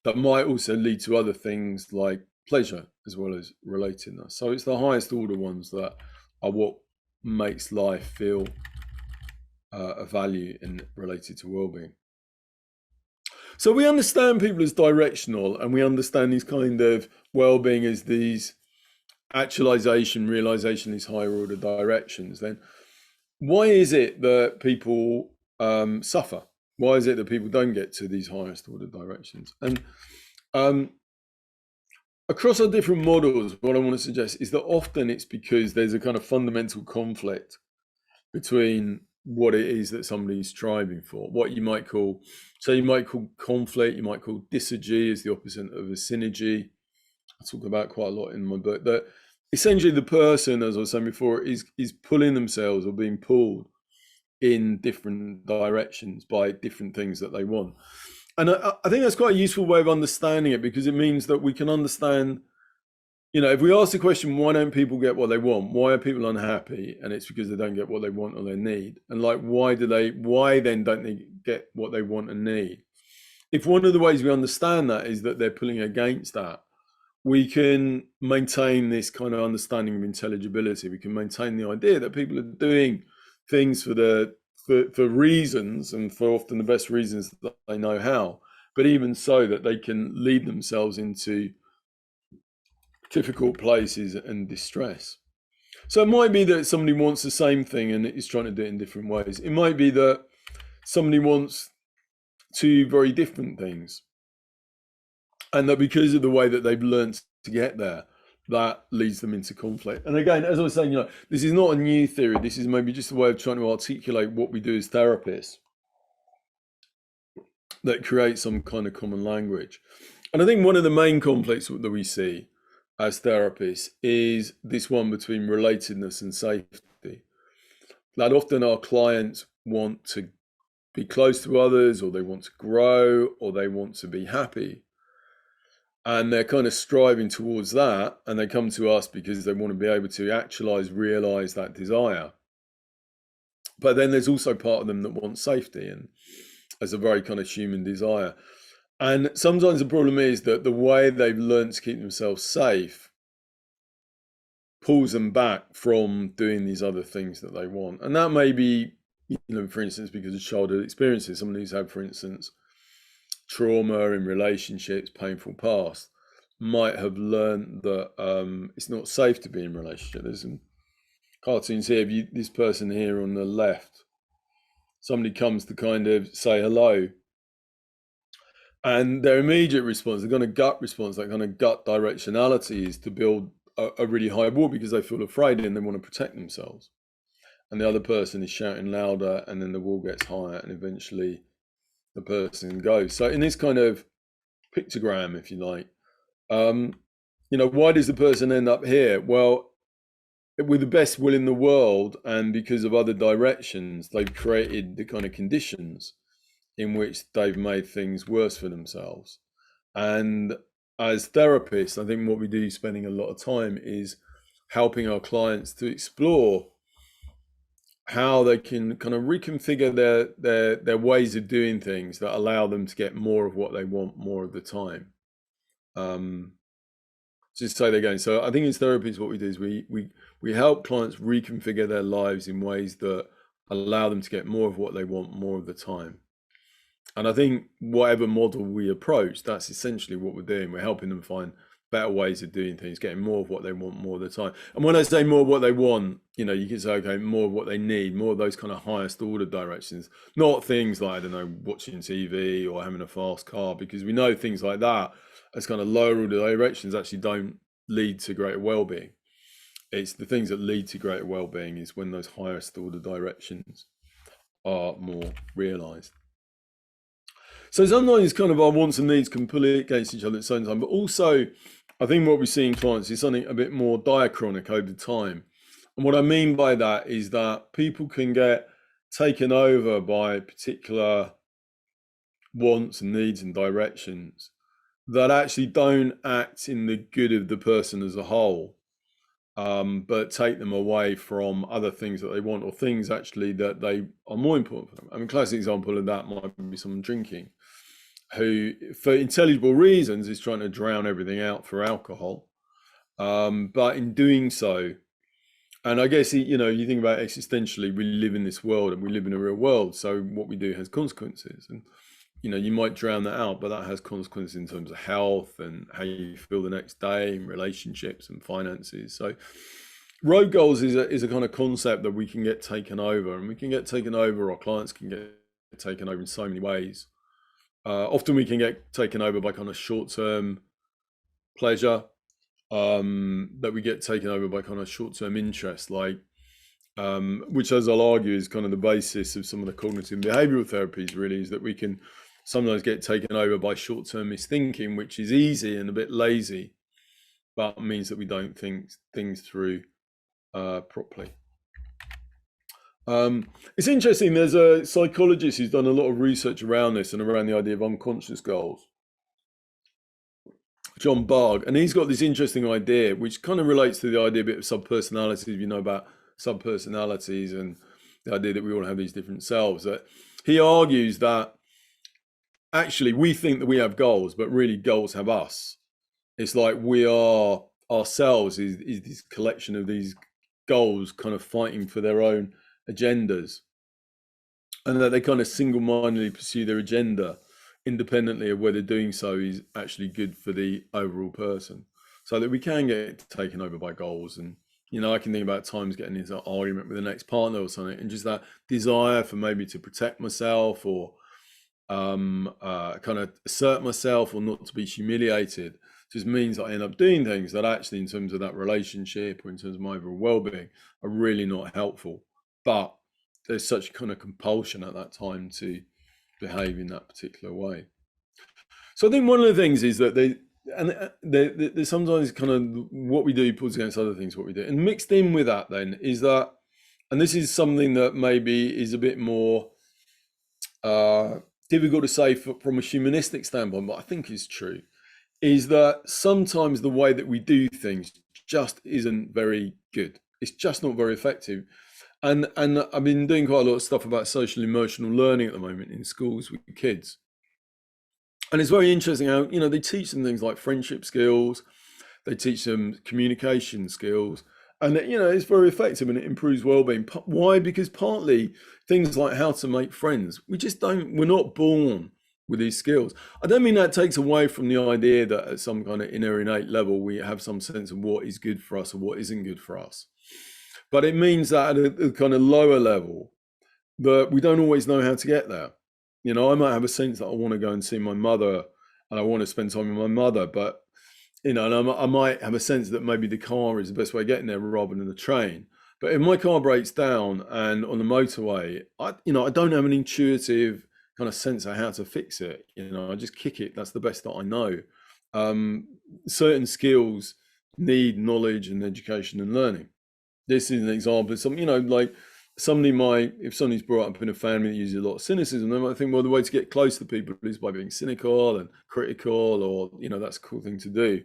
that might also lead to other things like pleasure as well as relatedness. So it's the highest order ones that are what makes life feel of value and related to well-being. So we understand people as directional, and we understand these kind of well-being as these actualization, realization, these higher order directions. Then why is it that people suffer? Why is it that people don't get to these highest order directions? And across our different models, what I want to suggest is that often it's because there's a kind of fundamental conflict between what it is that somebody's striving for, what you might call, so you might call conflict, you might call disagy is the opposite of a synergy. I talk about quite a lot in my book, that essentially the person, as I was saying before, is pulling themselves or being pulled in different directions by different things that they want. And I think that's quite a useful way of understanding it, because it means that we can understand, you know, if we ask the question, why don't people get what they want? Why are people unhappy? And it's because they don't get what they want or they need. And like, why then don't they get what they want and need? If one of the ways we understand that is that they're pulling against that, we can maintain this kind of understanding of intelligibility. We can maintain the idea that people are doing things for reasons, and for often the best reasons that they know how, but even so that they can lead themselves into difficult places and distress. So it might be that somebody wants the same thing and is trying to do it in different ways. It might be that somebody wants two very different things, and that because of the way that they've learned to get there, that leads them into conflict. And again, as I was saying, you know, this is not a new theory. This is maybe just a way of trying to articulate what we do as therapists that create some kind of common language. And I think one of the main conflicts that we see as therapists is this one between relatedness and safety. That often our clients want to be close to others, or they want to grow, or they want to be happy. And they're kind of striving towards that, and they come to us because they want to be able to actualize, realize that desire. But then there's also part of them that wants safety, and as a very kind of human desire. And sometimes the problem is that the way they've learned to keep themselves safe pulls them back from doing these other things that they want. And that may be, you know, for instance, because of childhood experiences. Someone who's had, for instance, trauma in relationships, painful past, might have learned that it's not safe to be in relationship. There's some cartoons here. This person here on the left, somebody comes to kind of say hello, and their immediate response, the kind of gut response, that kind of gut directionality, is to build a really high wall because they feel afraid and they want to protect themselves. And the other person is shouting louder, and then the wall gets higher, and eventually the person goes. So in this kind of pictogram, if you like, why does the person end up here? Well, with the best will in the world, and because of other directions, they've created the kind of conditions in which they've made things worse for themselves. And as therapists, I think what we do, spending a lot of time, is helping our clients to explore how they can kind of reconfigure their ways of doing things that allow them to get more of what they want more of the time. Just say that again. So I think in therapy, what we do is we help clients reconfigure their lives in ways that allow them to get more of what they want more of the time. And I think whatever model we approach, that's essentially what we're doing. We're helping them find better ways of doing things, getting more of what they want more of the time. And when I say more of what they want, you can say, okay, more of what they need, more of those kind of highest order directions, not things like, I don't know, watching TV or having a fast car, because we know things like that as kind of lower order directions actually don't lead to greater well-being. It's the things that lead to greater well-being is when those highest order directions are more realized. So sometimes kind of our wants and needs can pull against each other at the same time, but also I think what we see in clients is something a bit more diachronic over time. And what I mean by that is that people can get taken over by particular wants and needs and directions that actually don't act in the good of the person as a whole, but take them away from other things that they want, or things actually that they are more important for them. I mean, classic example of that might be someone drinking, who for intelligible reasons is trying to drown everything out through alcohol, but in doing so, and I guess you think about existentially, we live in this world and we live in a real world, so what we do has consequences, and you might drown that out, but that has consequences in terms of health and how you feel the next day, and relationships and finances. So road goals is a kind of concept that we can get taken over, and we can get taken over, our clients can get taken over in so many ways. Often we can get taken over by kind of short-term pleasure, that we get taken over by kind of short-term interest, like which, as I'll argue, is kind of the basis of some of the cognitive behavioral therapies, really, is that we can sometimes get taken over by short-termist thinking, which is easy and a bit lazy, but means that we don't think things through properly. It's interesting, there's a psychologist who's done a lot of research around this and around the idea of unconscious goals, John Bargh, and he's got this interesting idea which kind of relates to the idea a bit of subpersonalities, if you know about subpersonalities and the idea that we all have these different selves. That he argues that actually we think that we have goals, but really goals have us. It's like we are ourselves is this collection of these goals kind of fighting for their own agendas, and that they kind of single-mindedly pursue their agenda independently of whether doing so is actually good for the overall person, so that we can get taken over by goals. And I can think about times getting into an argument with the next partner or something, and just that desire for maybe to protect myself, or kind of assert myself, or not to be humiliated, just means that I end up doing things that actually, in terms of that relationship or in terms of my overall well-being, are really not helpful. But there's such kind of compulsion at that time to behave in that particular way. So I think one of the things is that there's sometimes kind of what we do pulls against other things what we do, and mixed in with that then is that, and this is something that maybe is a bit more difficult to say from a humanistic standpoint, but I think is true, is that sometimes the way that we do things just isn't very good. It's just not very effective. And I've been doing quite a lot of stuff about social emotional learning at the moment in schools with kids. And it's very interesting how, they teach them things like friendship skills, they teach them communication skills, and it's very effective and it improves well-being. Why? Because partly things like how to make friends, we're not born with these skills. I don't mean that takes away from the idea that at some kind of inner innate level, we have some sense of what is good for us or what isn't good for us. But it means that at a kind of lower level, but we don't always know how to get there. You know, I might have a sense that I want to go and see my mother and I want to spend time with my mother, but, you know, and I might have a sense that maybe the car is the best way of getting there rather than the train. But if my car breaks down and on the motorway, I don't have an intuitive kind of sense of how to fix it. You know, I just kick it. That's the best that I know. Certain skills need knowledge and education and learning. This is an example of something, you know, like if somebody's brought up in a family that uses a lot of cynicism, they might think, well, the way to get close to people is by being cynical and critical, or, you know, that's a cool thing to do.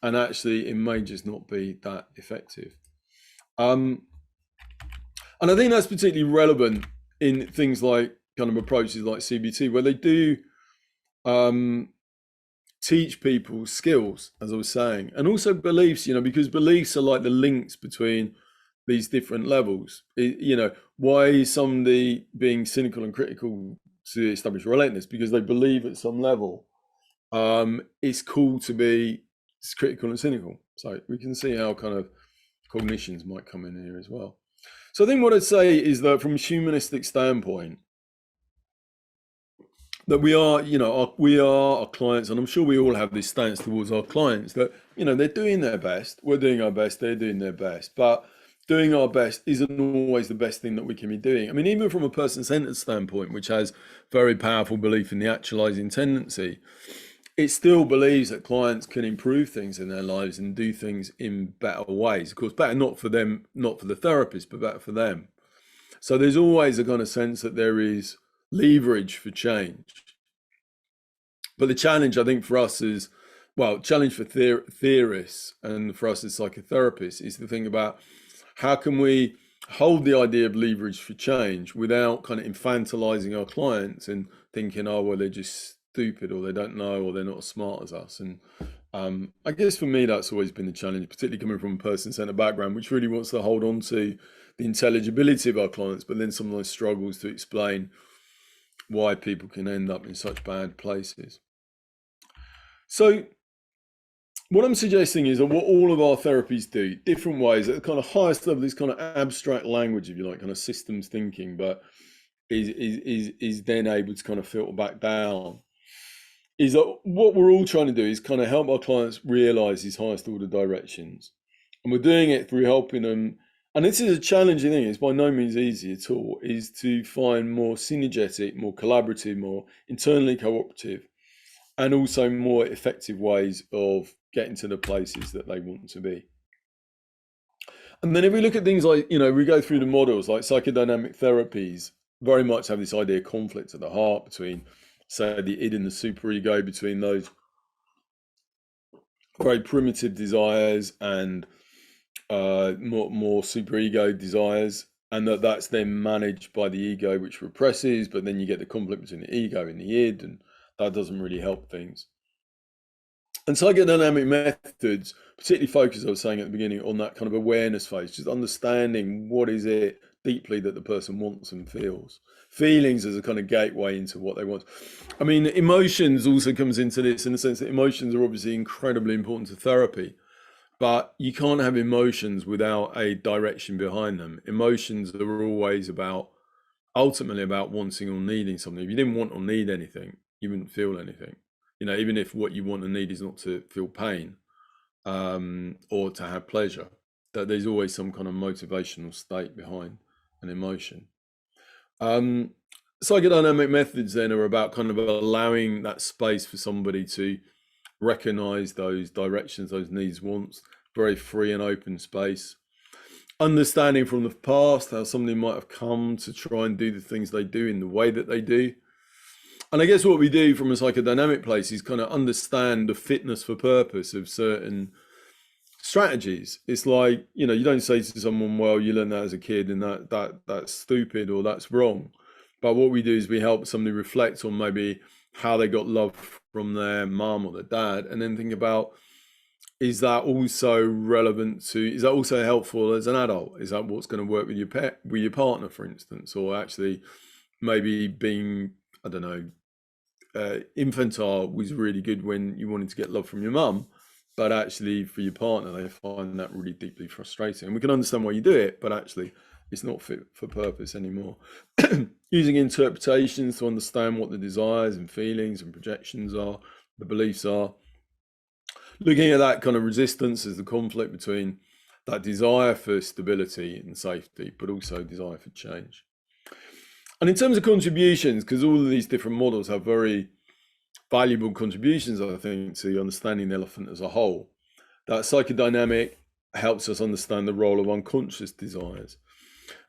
And actually, it may just not be that effective. And I think that's particularly relevant in things like kind of approaches like CBT, where they do teach people skills, as I was saying, and also beliefs, you know, because beliefs are like the links between these different levels. You know, why is somebody being cynical and critical to establish relentless? Because they believe at some level it's cool to be critical and cynical. So we can see how kind of cognitions might come in here as well. So I think what I'd say is that from a humanistic standpoint, that we are, you know, we are our clients, and I'm sure we all have this stance towards our clients that, you know, they're doing their best, we're doing our best, they're doing their best, but doing our best isn't always the best thing that we can be doing. I mean, even from a person-centered standpoint, which has very powerful belief in the actualizing tendency, it still believes that clients can improve things in their lives and do things in better ways. Of course, better not for them, not for the therapist, but better for them. So there's always a kind of sense that there is leverage for change. But the challenge, I think, for us is, well, challenge for theorists and for us as psychotherapists is to think about how can we hold the idea of leverage for change without kind of infantilizing our clients and thinking, oh, well, they're just stupid, or they don't know, or they're not as smart as us. And I guess for me, that's always been the challenge, particularly coming from a person-centered background, which really wants to hold on to the intelligibility of our clients, but then sometimes struggles to explain why people can end up in such bad places. So what I'm suggesting is that what all of our therapies do, different ways, at the kind of highest level, this kind of abstract language, if you like, kind of systems thinking, but is then able to kind of filter back down, is that what we're all trying to do is kind of help our clients realize these highest order directions. And we're doing it through helping them, and this is a challenging thing, it's by no means easy at all, is to find more synergetic, more collaborative, more internally cooperative, and also more effective ways of getting to the places that they want to be. And then if we look at things like, you know, we go through the models like psychodynamic therapies, very much have this idea of conflict at the heart between, say, the id and the superego, between those very primitive desires and more superego desires, and that's then managed by the ego, which represses, but then you get the conflict between the ego and the id, and that doesn't really help things. And psychodynamic methods particularly focus, I was saying at the beginning, on that kind of awareness phase, just understanding what is it deeply that the person wants and feels. Feelings as a kind of gateway into what they want. I mean, emotions also comes into this in the sense that emotions are obviously incredibly important to therapy, but you can't have emotions without a direction behind them. Emotions are always ultimately about wanting or needing something. If you didn't want or need anything, you wouldn't feel anything. You know, even if what you want and need is not to feel pain or to have pleasure, that there's always some kind of motivational state behind an emotion. Psychodynamic methods then are about kind of allowing that space for somebody to recognize those directions, those needs, wants, very free and open space. Understanding from the past how somebody might have come to try and do the things they do in the way that they do. And I guess what we do from a psychodynamic place is kind of understand the fitness for purpose of certain strategies. It's like, you know, you don't say to someone, well, you learned that as a kid and that's stupid or that's wrong. But what we do is we help somebody reflect on maybe how they got love from their mum or their dad, and then think about, is that also relevant to, is that also helpful as an adult? Is that what's going to work with your pet, with your partner, for instance? Or actually maybe being, I don't know, infantile was really good when you wanted to get love from your mum, but actually for your partner, they find that really deeply frustrating. And we can understand why you do it, but actually it's not fit for purpose anymore. Using interpretations to understand what the desires and feelings and projections are, the beliefs are. Looking at that kind of resistance as the conflict between that desire for stability and safety, but also desire for change. And in terms of contributions, because all of these different models have very valuable contributions, I think, to understanding the elephant as a whole, that psychodynamic helps us understand the role of unconscious desires.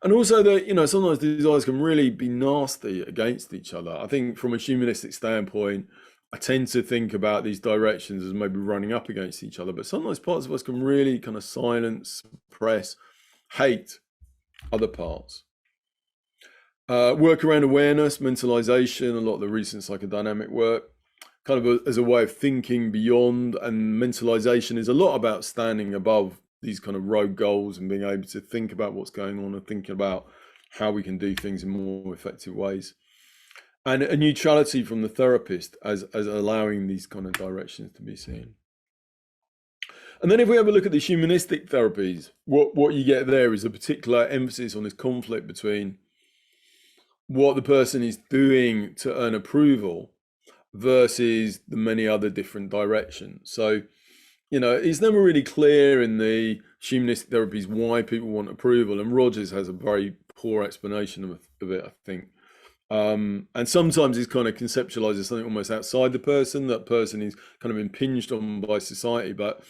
And also that, sometimes desires can really be nasty against each other. I think from a humanistic standpoint, I tend to think about these directions as maybe running up against each other, but sometimes parts of us can really kind of silence, suppress, hate other parts. Work around awareness, mentalization, a lot of the recent psychodynamic work, kind of as a way of thinking beyond, and mentalization is a lot about standing above these kind of rogue goals and being able to think about what's going on and thinking about how we can do things in more effective ways. And a neutrality from the therapist as allowing these kind of directions to be seen. And then if we have a look at the humanistic therapies, what you get there is a particular emphasis on this conflict between what the person is doing to earn approval versus the many other different directions. So, it's never really clear in the humanistic therapies why people want approval. And Rogers has a very poor explanation of it, I think. And sometimes it's kind of conceptualized as something almost outside the person. That person is kind of impinged on by society, but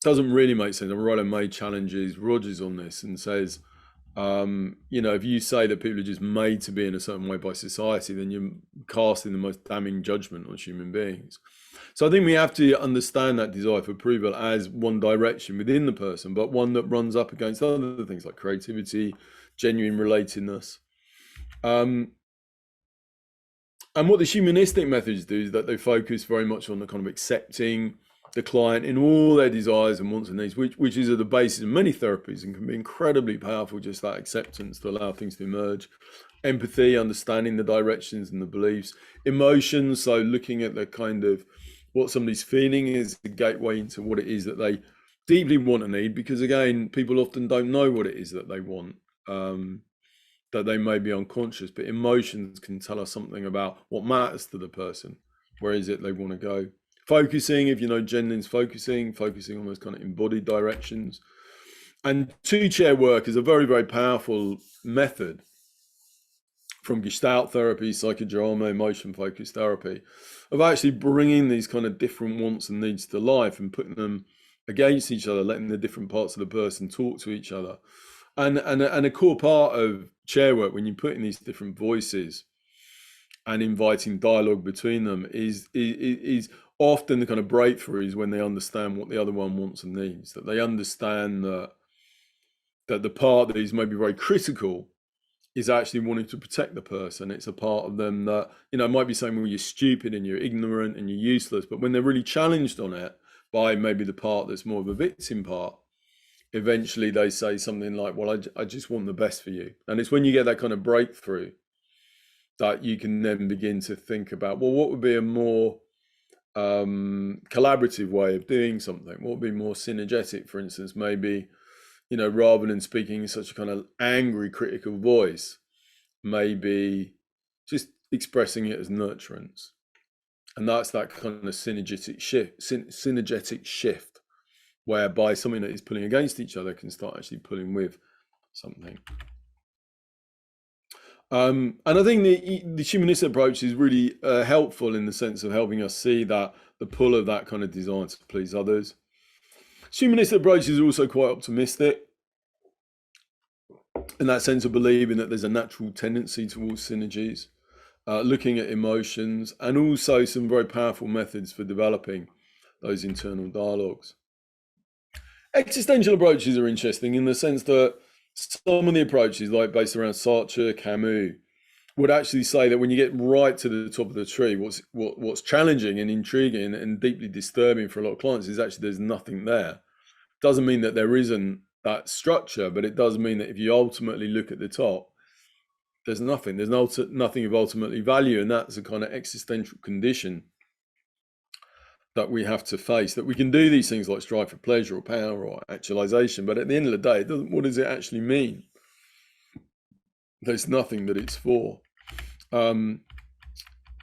doesn't really make sense. And Rollo May challenges Rogers on this and says, if you say that people are just made to be in a certain way by society, then you're casting the most damning judgment on human beings. So I think we have to understand that desire for approval as one direction within the person, but one that runs up against other things like creativity, genuine relatedness. And what the humanistic methods do is that they focus very much on the kind of accepting the client in all their desires and wants and needs, which is at the basis of many therapies and can be incredibly powerful, just that acceptance to allow things to emerge. Empathy, understanding the directions and the beliefs. Emotions, so looking at the kind of what somebody's feeling is the gateway into what it is that they deeply want and need, because again, people often don't know what it is that they want, that they may be unconscious, but emotions can tell us something about what matters to the person. Where is it they want to go? Focusing, if Jenlin's focusing on those kind of embodied directions. And two-chair work is a very, very powerful method from Gestalt therapy, psychodrama, emotion-focused therapy, of actually bringing these kind of different wants and needs to life and putting them against each other, letting the different parts of the person talk to each other. And a core part of chair work, when you put in these different voices and inviting dialogue between them, is often the kind of breakthroughs when they understand what the other one wants and needs, that they understand that the part that is maybe very critical is actually wanting to protect the person. It's a part of them that, might be saying, well, you're stupid and you're ignorant and you're useless. But when they're really challenged on it by maybe the part that's more of a victim part, eventually they say something like, well, I just want the best for you. And it's when you get that kind of breakthrough that you can then begin to think about, well, what would be a more collaborative way of doing something? What would be more synergetic, for instance? Maybe, rather than speaking in such a kind of angry, critical voice, maybe just expressing it as nurturance. And that's that kind of synergetic shift, whereby something that is pulling against each other can start actually pulling with something. And I think the humanistic approach is really helpful in the sense of helping us see that the pull of that kind of desire to please others. Humanistic approach is also quite optimistic in that sense of believing that there's a natural tendency towards synergies, looking at emotions, and also some very powerful methods for developing those internal dialogues. Existential approaches are interesting in the sense that some of the approaches, like based around Sartre, Camus, would actually say that when you get right to the top of the tree, what's challenging and intriguing and deeply disturbing for a lot of clients is actually there's nothing there. Doesn't mean that there isn't that structure, but it does mean that if you ultimately look at the top, there's nothing. There's nothing of ultimately value, and that's a kind of existential condition that we have to face. That we can do these things like strive for pleasure or power or actualization, but at the end of the day, what does it actually mean? there's nothing that it's for.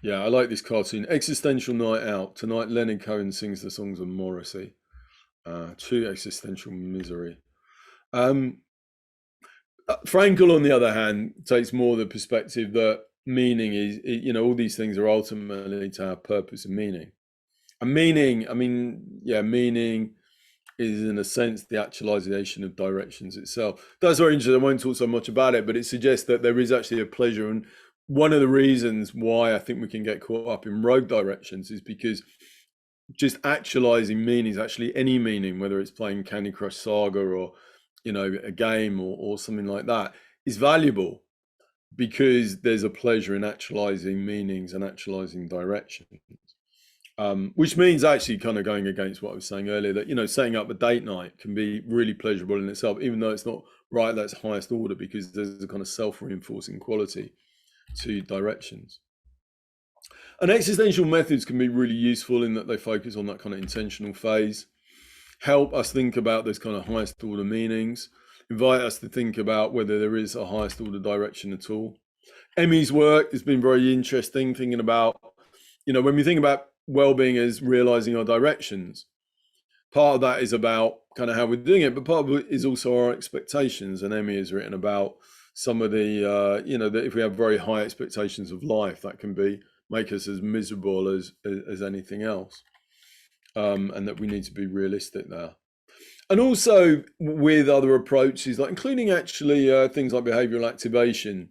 Yeah, I like this cartoon. Existential Night Out. Tonight, Leonard Cohen sings the songs of Morrissey. True existential misery. Frankl, on the other hand, takes more the perspective that meaning is, all these things are ultimately to have purpose and meaning. And meaning, meaning is in a sense the actualization of directions itself. That's very interesting. I won't talk so much about it, but it suggests that there is actually a pleasure. And one of the reasons why I think we can get caught up in rogue directions is because just actualizing meanings, actually any meaning, whether it's playing Candy Crush Saga or, a game or something like that, is valuable because there's a pleasure in actualizing meanings and actualizing directions. Which means actually kind of going against what I was saying earlier, that, setting up a date night can be really pleasurable in itself, even though it's not right that's highest order, because there's a kind of self-reinforcing quality to directions. And existential methods can be really useful in that they focus on that kind of intentional phase, help us think about those kind of highest order meanings, invite us to think about whether there is a highest order direction at all. Emmy's work has been very interesting, thinking about, when we think about well-being as realizing our directions, part of that is about kind of how we're doing it, but part of it is also our expectations. And Emmy has written about some of the, that if we have very high expectations of life, that can make us as miserable as anything else, and that we need to be realistic there. And also with other approaches, like including actually things like behavioral activation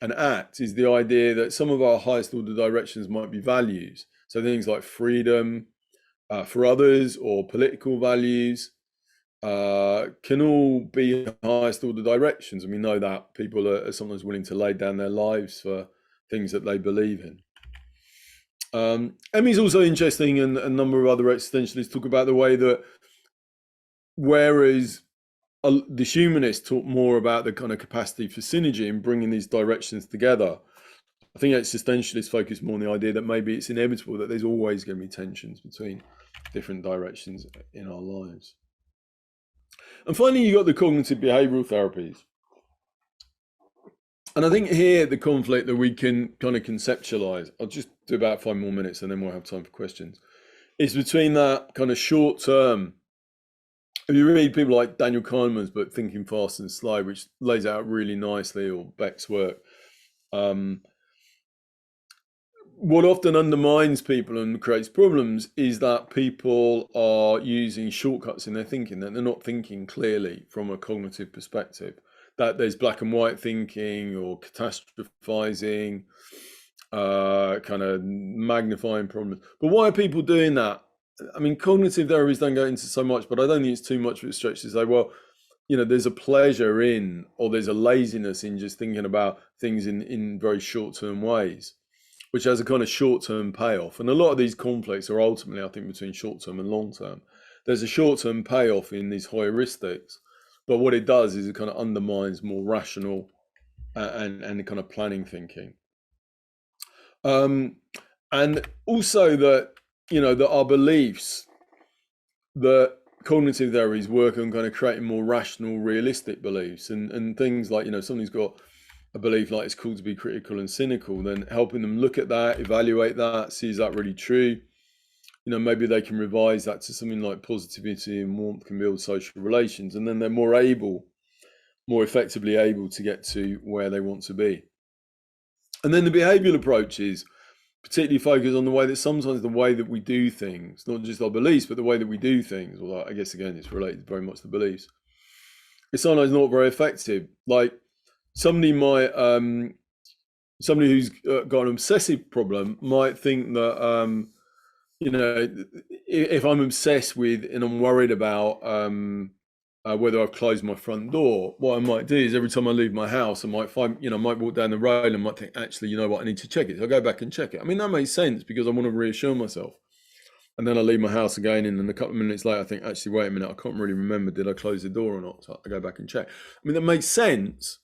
and ACT, is the idea that some of our highest order directions might be values. So things like freedom for others or political values can all be highest order directions. And we know that people are sometimes willing to lay down their lives for things that they believe in. Emmy's also interesting, and a number of other existentialists talk about the way that whereas the humanists talk more about the kind of capacity for synergy and bringing these directions together, I think existentialists focus more on the idea that maybe it's inevitable that there's always going to be tensions between different directions in our lives. And finally, you got the cognitive behavioral therapies. And I think here the conflict that we can kind of conceptualize, I'll just do about 5 more minutes and then we'll have time for questions, is between that kind of short term. If you read people like Daniel Kahneman's book, Thinking Fast and Slow, which lays out really nicely, or Beck's work, what often undermines people and creates problems is that people are using shortcuts in their thinking, that they're not thinking clearly from a cognitive perspective, that there's black and white thinking or catastrophizing, kind of magnifying problems. But why are people doing that? I mean, cognitive therapies don't go into so much, but I don't think it's too much of a stretch to say, well, there's a pleasure in, or there's a laziness in just thinking about things in very short-term ways, which has a kind of short-term payoff. And a lot of these conflicts are ultimately, I think, between short-term and long-term. There's a short-term payoff in these heuristics, but what it does is it kind of undermines more rational and kind of planning thinking. And also that, that our beliefs, that cognitive theories work on kind of creating more rational, realistic beliefs, and things like, somebody's got a belief like it's cool to be critical and cynical, then helping them look at that, evaluate that, see is that really true? Maybe they can revise that to something like positivity and warmth can build social relations, and then they're more effectively able to get to where they want to be. And then the behavioral approaches particularly focus on the way that sometimes the way that we do things, not just our beliefs, but the way that we do things, although I guess again it's related very much to beliefs, it's sometimes not very effective. Like somebody who's got an obsessive problem might think that if I'm obsessed with and I'm worried about whether I've closed my front door, what I might do is every time I leave my house, I might find, I might walk down the road and might think, actually, you know what, I need to check it. So I'll go back and check it. I mean, that makes sense because I want to reassure myself. And then I leave my house again, and then a couple of minutes later, I think, actually, wait a minute, I can't really remember, did I close the door or not? So I go back and check. I mean, that makes sense.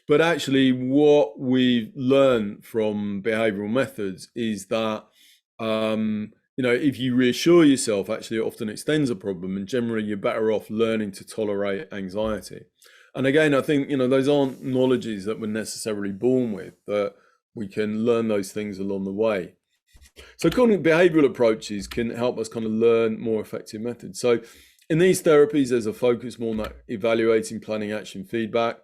But actually, what we've learned from behavioral methods is that, if you reassure yourself, actually, it often extends a problem, and generally, you're better off learning to tolerate anxiety. And again, I think, those aren't knowledges that we're necessarily born with, but we can learn those things along the way. So cognitive behavioral approaches can help us kind of learn more effective methods. So in these therapies, there's a focus more on that evaluating, planning, action, feedback.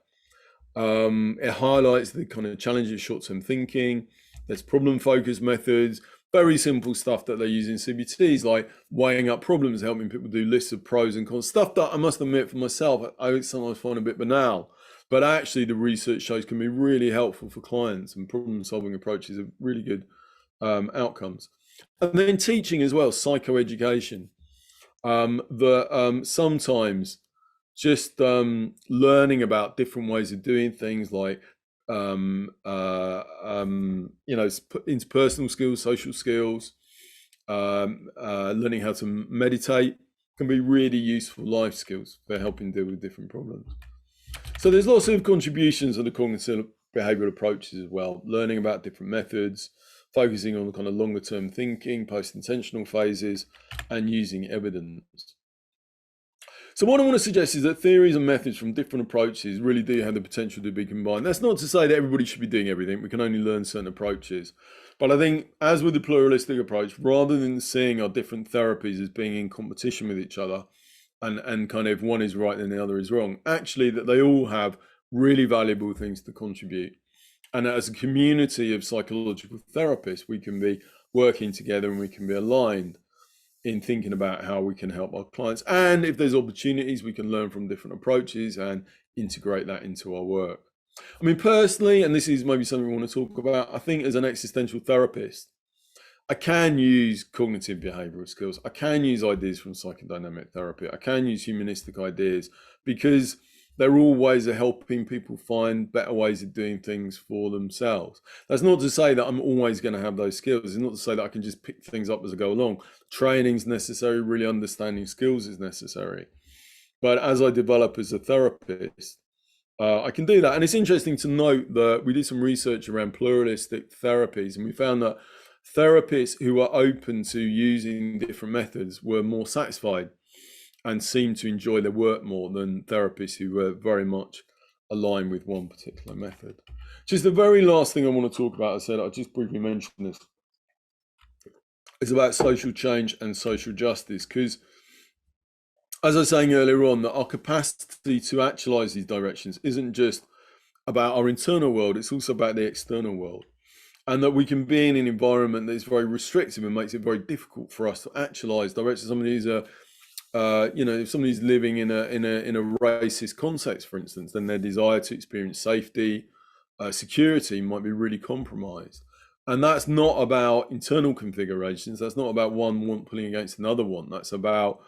It highlights the kind of challenges of short-term thinking. There's problem-focused methods, very simple stuff that they use in CBTs, like weighing up problems, helping people do lists of pros and cons, stuff that I must admit for myself, I sometimes find a bit banal, but actually the research shows can be really helpful for clients, and problem-solving approaches are really good outcomes. And then teaching as well, psychoeducation, sometimes just learning about different ways of doing things, like interpersonal skills, social skills, learning how to meditate can be really useful life skills for helping deal with different problems. So there's lots of contributions of the cognitive behavioral approaches as well, learning about different methods, focusing on the kind of longer term thinking, post-intentional phases, and using evidence. So what I want to suggest is that theories and methods from different approaches really do have the potential to be combined. That's not to say that everybody should be doing everything. We can only learn certain approaches. But I think, as with the pluralistic approach, rather than seeing our different therapies as being in competition with each other and kind of one is right and the other is wrong, actually that they all have really valuable things to contribute. And as a community of psychological therapists, we can be working together and we can be aligned in thinking about how we can help our clients. And if there's opportunities, we can learn from different approaches and integrate that into our work. I mean, personally, and this is maybe something we want to talk about, I think as an existential therapist, I can use cognitive behavioral skills. I can use ideas from psychodynamic therapy. I can use humanistic ideas, because they're all ways of helping people find better ways of doing things for themselves. That's not to say that I'm always going to have those skills. It's not to say that I can just pick things up as I go along. Training's necessary, really understanding skills is necessary. But as I develop as a therapist, I can do that. And it's interesting to note that we did some research around pluralistic therapies, and we found that therapists who are open to using different methods were more satisfied and seem to enjoy their work more than therapists who were very much aligned with one particular method. Just the very last thing I want to talk about, I said I'll just briefly mention this, is about social change and social justice, because as I was saying earlier on, that our capacity to actualize these directions isn't just about our internal world, it's also about the external world. And that we can be in an environment that is very restrictive and makes it very difficult for us to actualize directions. Somebody who's if somebody's living in a racist context, for instance, then their desire to experience safety, security might be really compromised. And that's not about internal configurations. That's not about one pulling against another one. That's about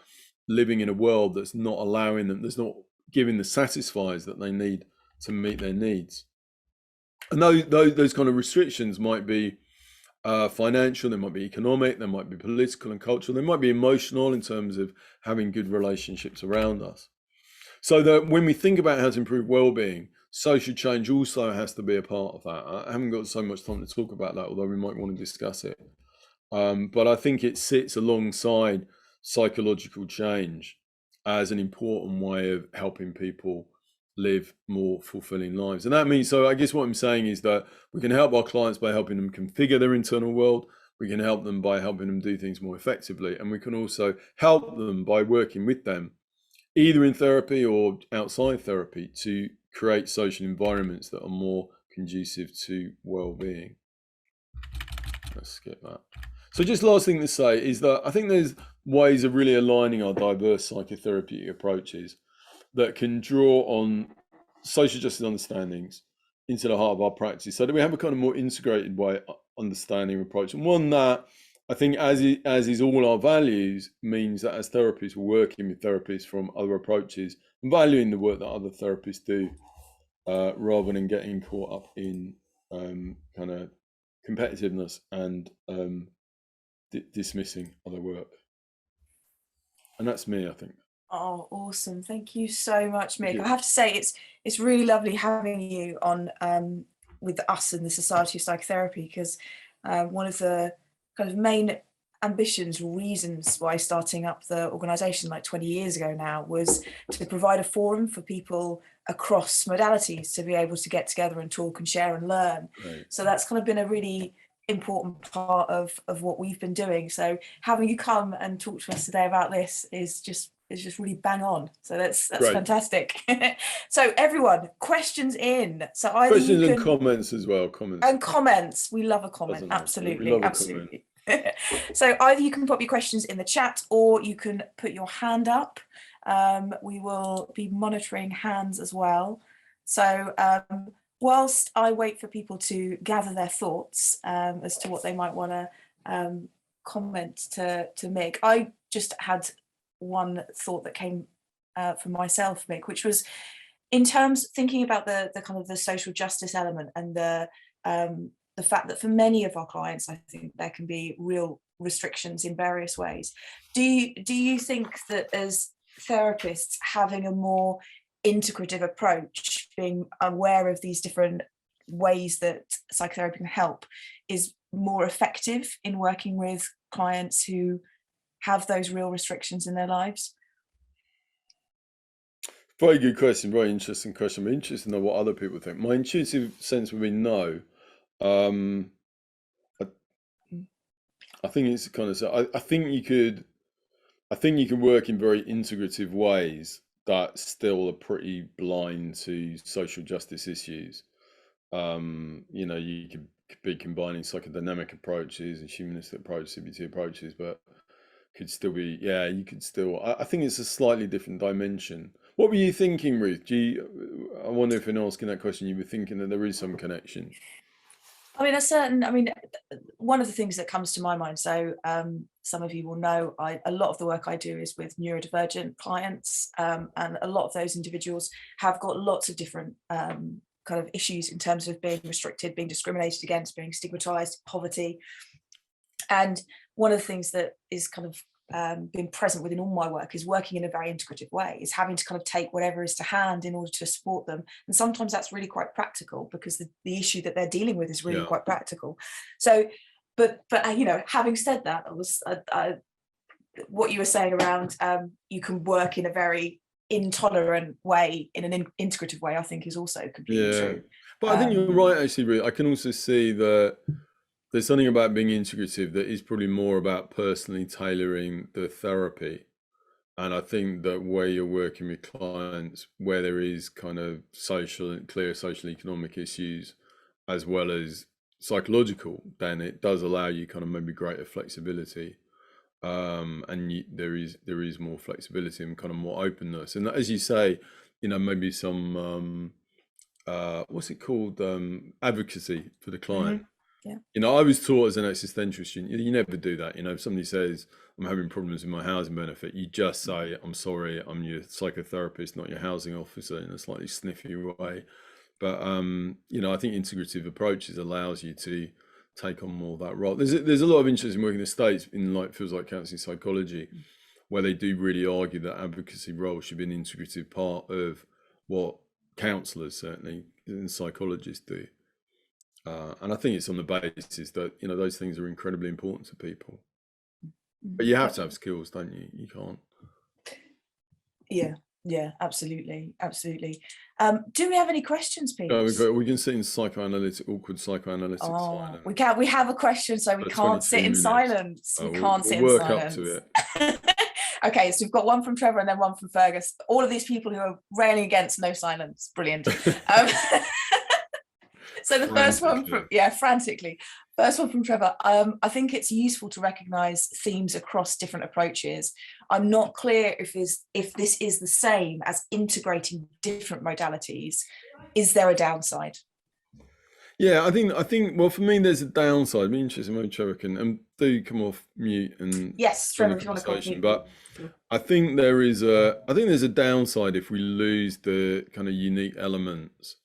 living in a world that's not allowing them, that's not giving the satisfiers that they need to meet their needs. And those kind of restrictions might be financial, they might be economic, they might be political and cultural, they might be emotional in terms of having good relationships around us. So that when we think about how to improve well-being, social change also has to be a part of that. I haven't got so much time to talk about that, although we might want to discuss it. But I think it sits alongside psychological change as an important way of helping people live more fulfilling lives. And that means, so I guess what I'm saying is that we can help our clients by helping them configure their internal world. We can help them by helping them do things more effectively. And we can also help them by working with them, either in therapy or outside therapy, to create social environments that are more conducive to well-being. Let's skip that. So just last thing to say is that I think there's ways of really aligning our diverse psychotherapeutic approaches that can draw on social justice understandings into the heart of our practice, so that we have a kind of more integrated way of understanding approach, and one that I think, as is all our values, means that as therapists we're working with therapists from other approaches and valuing the work that other therapists do, rather than getting caught up in kind of competitiveness and dismissing other work. And that's me, I think. Oh, awesome. Thank you so much, Mick. I have to say it's really lovely having you on with us in the Society of Psychotherapy, because one of the kind of main ambitions, reasons why starting up the organisation like 20 years ago now was to provide a forum for people across modalities to be able to get together and talk and share and learn. Right. So that's kind of been a really important part of what we've been doing. So having you come and talk to us today about this is just really bang on. So that's Great. fantastic. So everyone, questions in. So either Questions you can, and comments as well. Comments. We love a comment. Absolutely. We love absolutely. So either you can pop your questions in the chat or you can put your hand up. We will be monitoring hands as well. So whilst I wait for people to gather their thoughts as to what they might want to comment to Mick, I just had one thought that came from myself, Mick, which was in terms thinking about the kind of the social justice element and the fact that for many of our clients, I think there can be real restrictions in various ways. Do you think that as therapists, having a more integrative approach, being aware of these different ways that psychotherapy can help, is more effective in working with clients who have those real restrictions in their lives? Very good question, very interesting question. I'm interested to know what other people think. My intuitive sense would be no. I think it's kind of, I think you can work in very integrative ways that still are pretty blind to social justice issues. You know, you could be combining psychodynamic approaches and humanistic approaches, CBT approaches, but could still be, yeah, you could still, I think it's a slightly different dimension. What were you thinking, Ruth? I wonder if in asking that question, you were thinking that there is some connection. I mean, one of the things that comes to my mind, so some of you will know, a lot of the work I do is with neurodivergent clients, and a lot of those individuals have got lots of different kind of issues in terms of being restricted, being discriminated against, being stigmatized, poverty. And one of the things that is kind of been present within all my work is working in a very integrative way, is having to kind of take whatever is to hand in order to support them. And sometimes that's really quite practical because the issue that they're dealing with is really quite practical. So, but you know, having said that, what you were saying around you can work in a very intolerant way, in an integrative way, I think is also completely true. But I think you're right, actually, Ruth. I can also see that there's something about being integrative that is probably more about personally tailoring the therapy. And I think that where you're working with clients, where there is kind of clear social economic issues, as well as psychological, then it does allow you kind of maybe greater flexibility. And there is more flexibility and kind of more openness. And as you say, you know, maybe some, what's it called? Advocacy for the client. Mm-hmm. Yeah. You know, I was taught as an existential student, you never do that. You know, if somebody says, I'm having problems with my housing benefit, you just say, I'm sorry, I'm your psychotherapist, not your housing officer, in a slightly sniffy way. But, you know, I think integrative approaches allows you to take on more of that role. There's a lot of interest in working in the States in like feels like counselling psychology, where they do really argue that advocacy role should be an integrative part of what counsellors, certainly, and psychologists do. And I think it's on the basis that, you know, those things are incredibly important to people. But you have to have skills, don't you? You can't. Yeah, absolutely. Do we have any questions, Pete? We can sit in awkward psychoanalytic silence. We have a question, so we can't sit in silence. We can't sit in silence. We'll work up to it. Okay, so we've got one from Trevor and then one from Fergus. All of these people who are railing against no silence. Brilliant. So the first one from, frantically. First one from Trevor. I think it's useful to recognise themes across different approaches. I'm not clear if this is the same as integrating different modalities. Is there a downside? Yeah, I think. Well, for me, there's a downside. I'm interested. Maybe Trevor can do come off mute and yes, Trevor, if you want to come off mute. But I think there's a downside if we lose the kind of unique elements.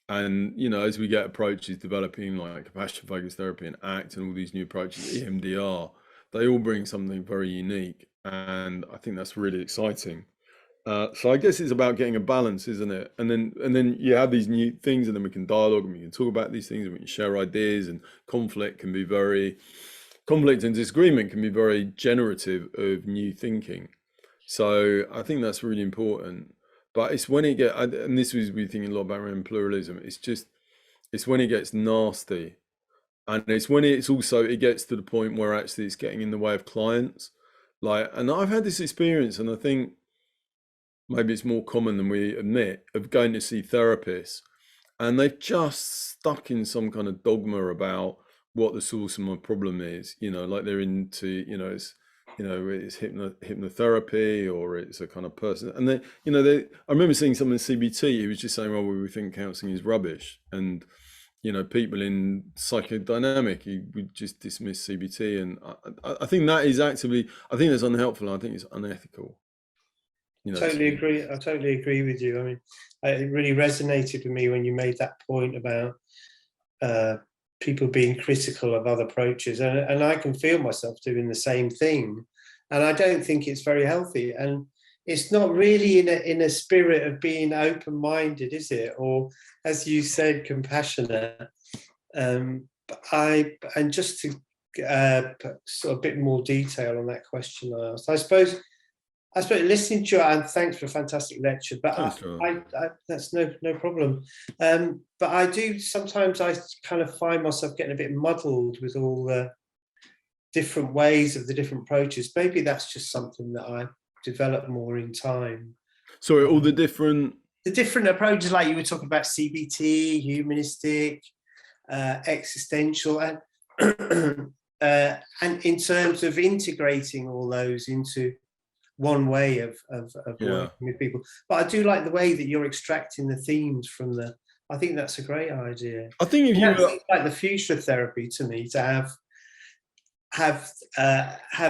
And, you know, as we get approaches developing like compassion focused therapy and ACT and all these new approaches, EMDR, they all bring something very unique. And I think that's really exciting. So I guess it's about getting a balance, isn't it? And then you have these new things, and then we can dialogue and we can talk about these things and we can share ideas, and conflict can be very conflict and disagreement can be very generative of new thinking. So I think that's really important. But it's when it gets, and this was we thinking a lot about around pluralism. It's when it gets nasty, and it's when it's also it gets to the point where actually it's getting in the way of clients. Like, and I've had this experience, and I think maybe it's more common than we admit, of going to see therapists, and they've just stuck in some kind of dogma about what the source of my problem is. Like they're into, it's hypnotherapy, or it's a kind of person. And I remember seeing someone in CBT who was just saying, well, we think counselling is rubbish. And, people in psychodynamic, you would just dismiss CBT. And I think that is actively, I think that's unhelpful. And I think it's unethical. Totally agree. I totally agree with you. I mean, it really resonated with me when you made that point about people being critical of other approaches, and I can feel myself doing the same thing, and I don't think it's very healthy. And it's not really in a spirit of being open-minded, is it? Or, as you said, compassionate. And just to put sort of a bit more detail on that question I asked, I suppose listening to you, and thanks for a fantastic lecture, but I that's no problem. But I do sometimes, I kind of find myself getting a bit muddled with all the different ways of the different approaches. Maybe that's just something that I develop more in time. Sorry, all the different approaches, like you were talking about CBT, humanistic, existential, and and in terms of integrating all those into one way of working with people. But I do like the way that you're extracting the themes from I think that's a great idea. I think if you like the future of therapy to me, to have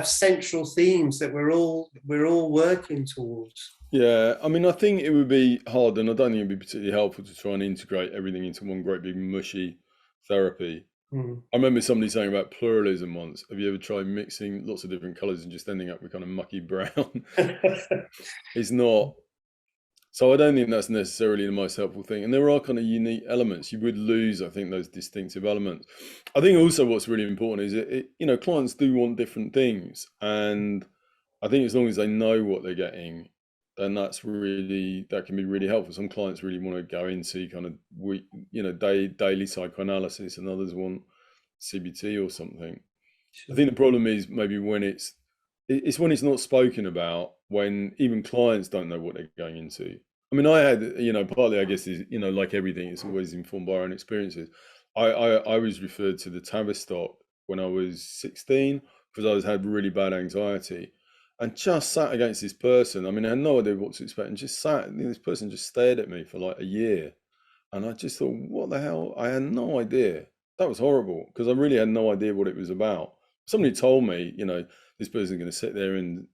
central themes that we're all working towards. Yeah, I mean, I think it would be hard, and I don't think it'd be particularly helpful to try and integrate everything into one great big mushy therapy. I remember somebody saying about pluralism once. Have you ever tried mixing lots of different colours and just ending up with kind of mucky brown? It's not. So I don't think that's necessarily the most helpful thing. And there are kind of unique elements. You would lose, I think, those distinctive elements. I think also what's really important is, clients do want different things. And I think as long as they know what they're getting, then that can be really helpful. Some clients really want to go into kind of daily psychoanalysis, and others want CBT or something. Sure. I think the problem is maybe when it's when it's not spoken about, when even clients don't know what they're going into. I mean, I had, partly I guess is, like everything, it's always informed by our own experiences. I was referred to the Tavistock when I was 16 because I had really bad anxiety. And just sat against this person. I mean, I had no idea what to expect, and just sat. This person just stared at me for like a year, and I just thought, "What the hell?" I had no idea. That was horrible because I really had no idea what it was about. Somebody told me, this person's going to sit there and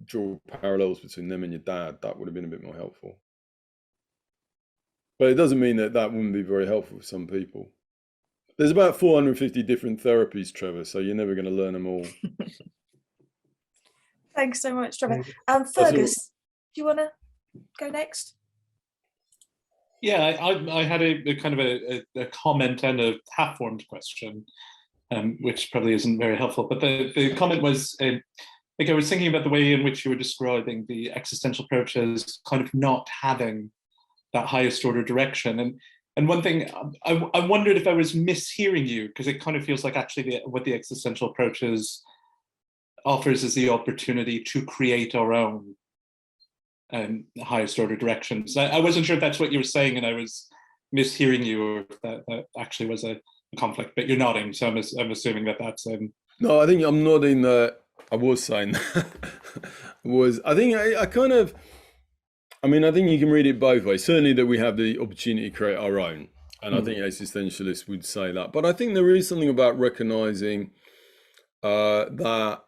draw parallels between them and your dad. That would have been a bit more helpful. But it doesn't mean that wouldn't be very helpful for some people. There's about 450 different therapies, Trevor, so you're never going to learn them all. Thanks so much, Trevor. Fergus, do you want to go next? Yeah, I had a kind of a comment and a half-formed question, which probably isn't very helpful. But the comment was, I was thinking about the way in which you were describing the existential approach as kind of not having that highest order direction. And one thing, I wondered if I was mishearing you, because it kind of feels like actually what the existential approach offers is the opportunity to create our own highest order directions. I wasn't sure if that's what you were saying and I was mishearing you, or if that actually was a conflict, but you're nodding, so I'm assuming that's No, I think I'm nodding that I was saying that. I think you can read it both ways. Certainly that we have the opportunity to create our own, and I think existentialists would say that. But I think there is something about recognizing that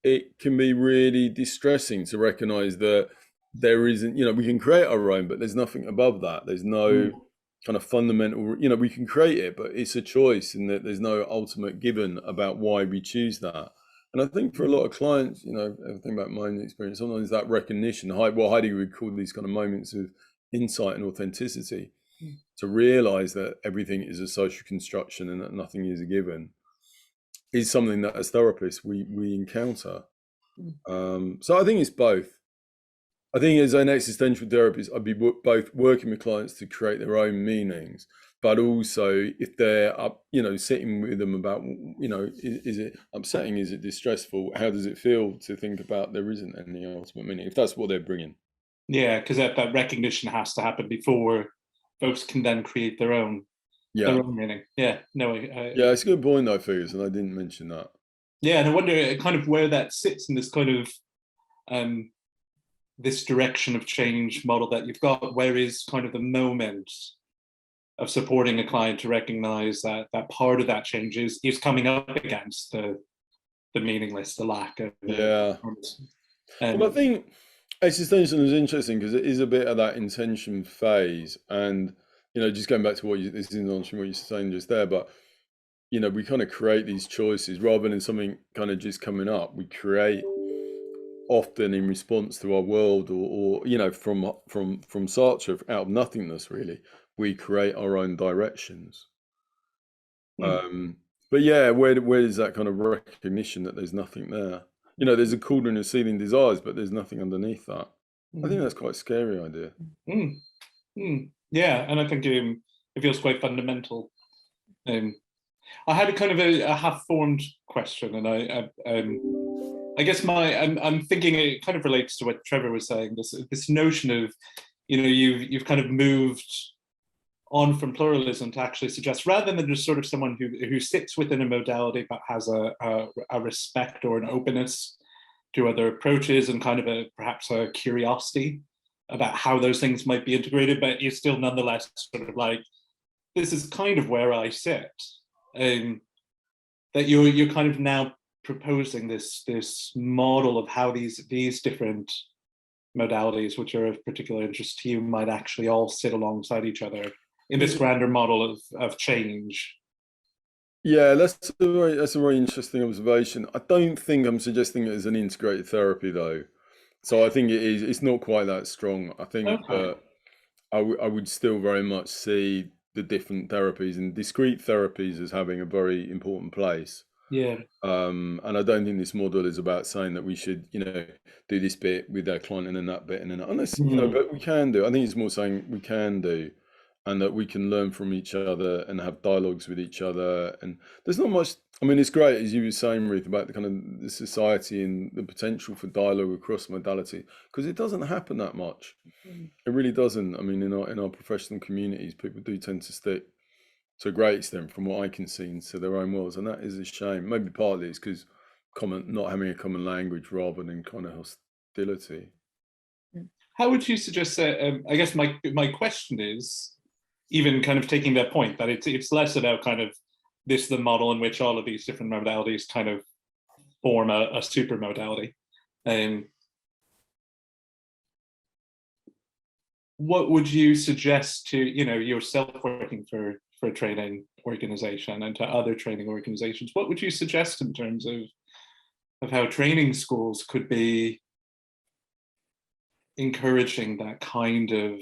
it can be really distressing to recognize that there isn't, we can create our own, but there's nothing above that. There's no kind of fundamental, we can create it, but it's a choice, and that there's no ultimate given about why we choose that. And I think for a lot of clients, everything about my own experience, sometimes that recognition, what Heidegger would call these kind of moments of insight and authenticity, to realize that everything is a social construction and that nothing is a given, is something that as therapists we encounter. So I think it's both. I think as an existential therapist, I'd be both working with clients to create their own meanings, but also if they're up, sitting with them about, is it upsetting? Is it distressful? How does it feel to think about there isn't any ultimate meaning, if that's what they're bringing? Yeah, because that recognition has to happen before folks can then create their own meaning. Yeah, no. Yeah, it's a good point though, Fergus, and I didn't mention that. Yeah, and I wonder kind of where that sits in this kind of this direction of change model that you've got. Where is kind of the moment of supporting a client to recognize that part of that change is coming up against the meaningless, the lack of. Yeah. Well, I think existential is interesting because it is a bit of that intention phase, and just going back to this is answering what you're saying just there, but we kind of create these choices rather than something kind of just coming up. We create often in response to our world, or from Sartre, out of nothingness. Really, we create our own directions. But yeah, where is that kind of recognition that there's nothing there? There's a cauldron of seething desires, but there's nothing underneath that. I think that's quite a scary idea. Yeah, and I think it feels quite fundamental. I had a kind of a half-formed question, and I guess I'm thinking it kind of relates to what Trevor was saying. This notion of, you've kind of moved on from pluralism to actually suggest, rather than just sort of someone who sits within a modality but has a respect or an openness to other approaches and kind of perhaps a curiosity about how those things might be integrated, but you're still nonetheless sort of like, this is kind of where I sit. That you're kind of now proposing this model of how these different modalities, which are of particular interest to you, might actually all sit alongside each other in this grander model of change. Yeah, that's a very interesting observation. I don't think I'm suggesting it as an integrated therapy though. So I think it's not quite that strong. I think that I would still very much see the different therapies and discrete therapies as having a very important place. Yeah. And I don't think this model is about saying that we should, do this bit with our client and then that bit and then unless, but we can do. I think it's more saying we can do, and that we can learn from each other and have dialogues with each other. And there's not much. I mean, it's great, as you were saying, Ruth, about the kind of the society and the potential for dialogue across modality, because it doesn't happen that much. It really doesn't. I mean, in our professional communities, people do tend to stick to a great extent, from what I can see, into their own worlds, and that is a shame. Maybe partly it's because not having a common language rather than kind of hostility. How would you suggest that? I guess my question is, even kind of taking that point, that it's less about kind of the model in which all of these different modalities kind of form a super modality. What would you suggest to yourself working for a training organization and to other training organizations? What would you suggest in terms of how training schools could be encouraging that kind of,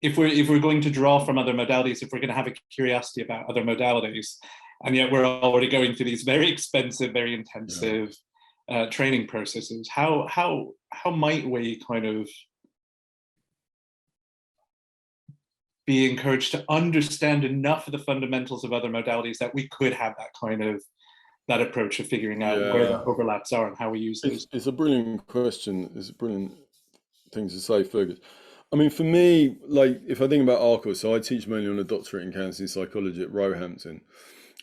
if we're going to draw from other modalities, if we're going to have a curiosity about other modalities, and yet we're already going through these very expensive, very intensive training processes, how might we kind of be encouraged to understand enough of the fundamentals of other modalities that we could have that approach of figuring out where the overlaps are and how we use those? It's a brilliant question. It's a brilliant thing to say, Fergus. I mean, for me, like, if I think about our course, so I teach mainly on a doctorate in counselling psychology at Roehampton,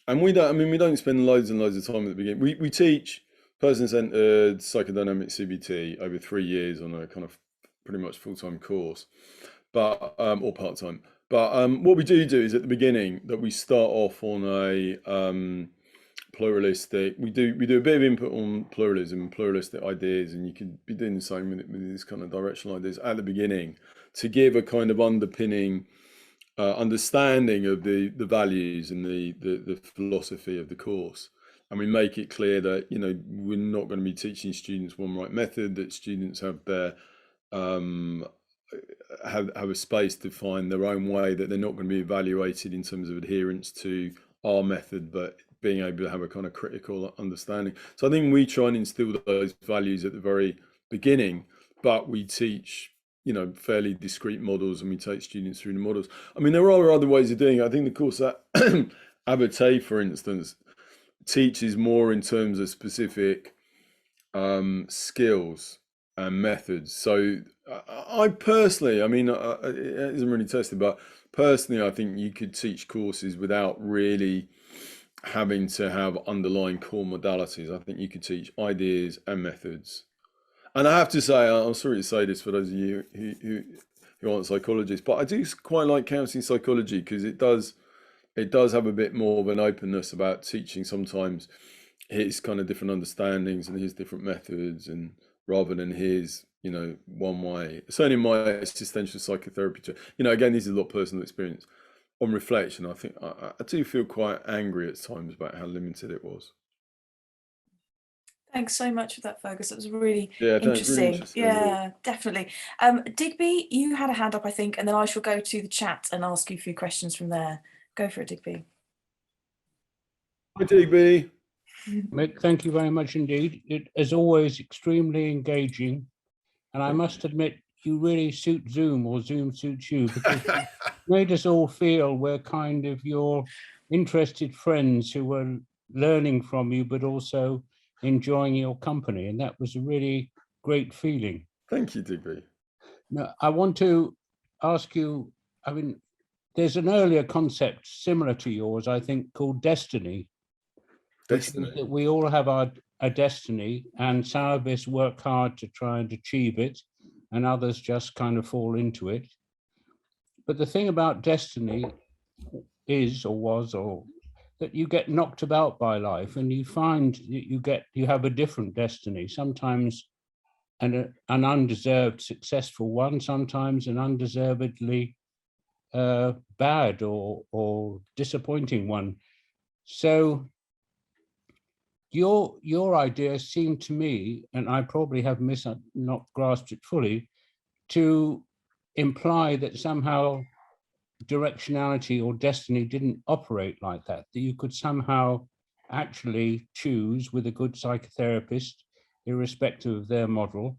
and we don't spend loads and loads of time at the beginning. We teach person-centered psychodynamic CBT over 3 years on a kind of pretty much full-time course, but or part-time. But what we do is at the beginning that we start off on a pluralistic. We do a bit of input on pluralism and pluralistic ideas, and you could be doing the same with these kind of directional ideas at the beginning to give a kind of underpinning understanding of the values and the philosophy of the course. And we make it clear that we're not going to be teaching students one right method, that students have their have a space to find their own way, that they're not going to be evaluated in terms of adherence to our method, but being able to have a kind of critical understanding. So I think we try and instill those values at the very beginning, but we teach, you know, fairly discrete models, and we take students through the models. I mean, there are other ways of doing it. I think the course that Abate, for instance, teaches more in terms of specific skills and methods. So I personally, I mean, it isn't really tested, but personally, I think you could teach courses without really having to have underlying core modalities. I think you could teach ideas and methods. And I have to say, I'm sorry to say this for those of you who aren't psychologists, but I do quite like counselling psychology, because it does have a bit more of an openness about teaching sometimes his kind of different understandings and his different methods, and rather than his, you know, one way. Certainly in my existential psychotherapy, you know, again, this is a lot of personal experience. On reflection, I think I do feel quite angry at times about how limited it was. Thanks so much for that, Fergus. It was really interesting. interesting. Yeah, definitely. Digby, you had a hand up, I think, and then I shall go to the chat and ask you a few questions from there. Go for it, Digby. Hi, Digby. Mick, thank you very much indeed. It is always extremely engaging, and I must admit, you really suit Zoom, or Zoom suits you, because you made us all feel we're kind of your interested friends who were learning from you, but also enjoying your company, and that was a really great feeling. Thank you, Digby. Now, I want to ask you, I mean, there's an earlier concept similar to yours, I think, called destiny. Destiny. That we all have a destiny, and some of us work hard to try and achieve it, and others just kind of fall into it. But the thing about destiny is, or was, or that you get knocked about by life, and you find that you have a different destiny. Sometimes an undeserved successful one, sometimes an undeservedly bad or disappointing one. So your idea seemed to me, and I probably have not grasped it fully, to imply that somehow directionality or destiny didn't operate like that, that you could somehow actually choose with a good psychotherapist, irrespective of their model,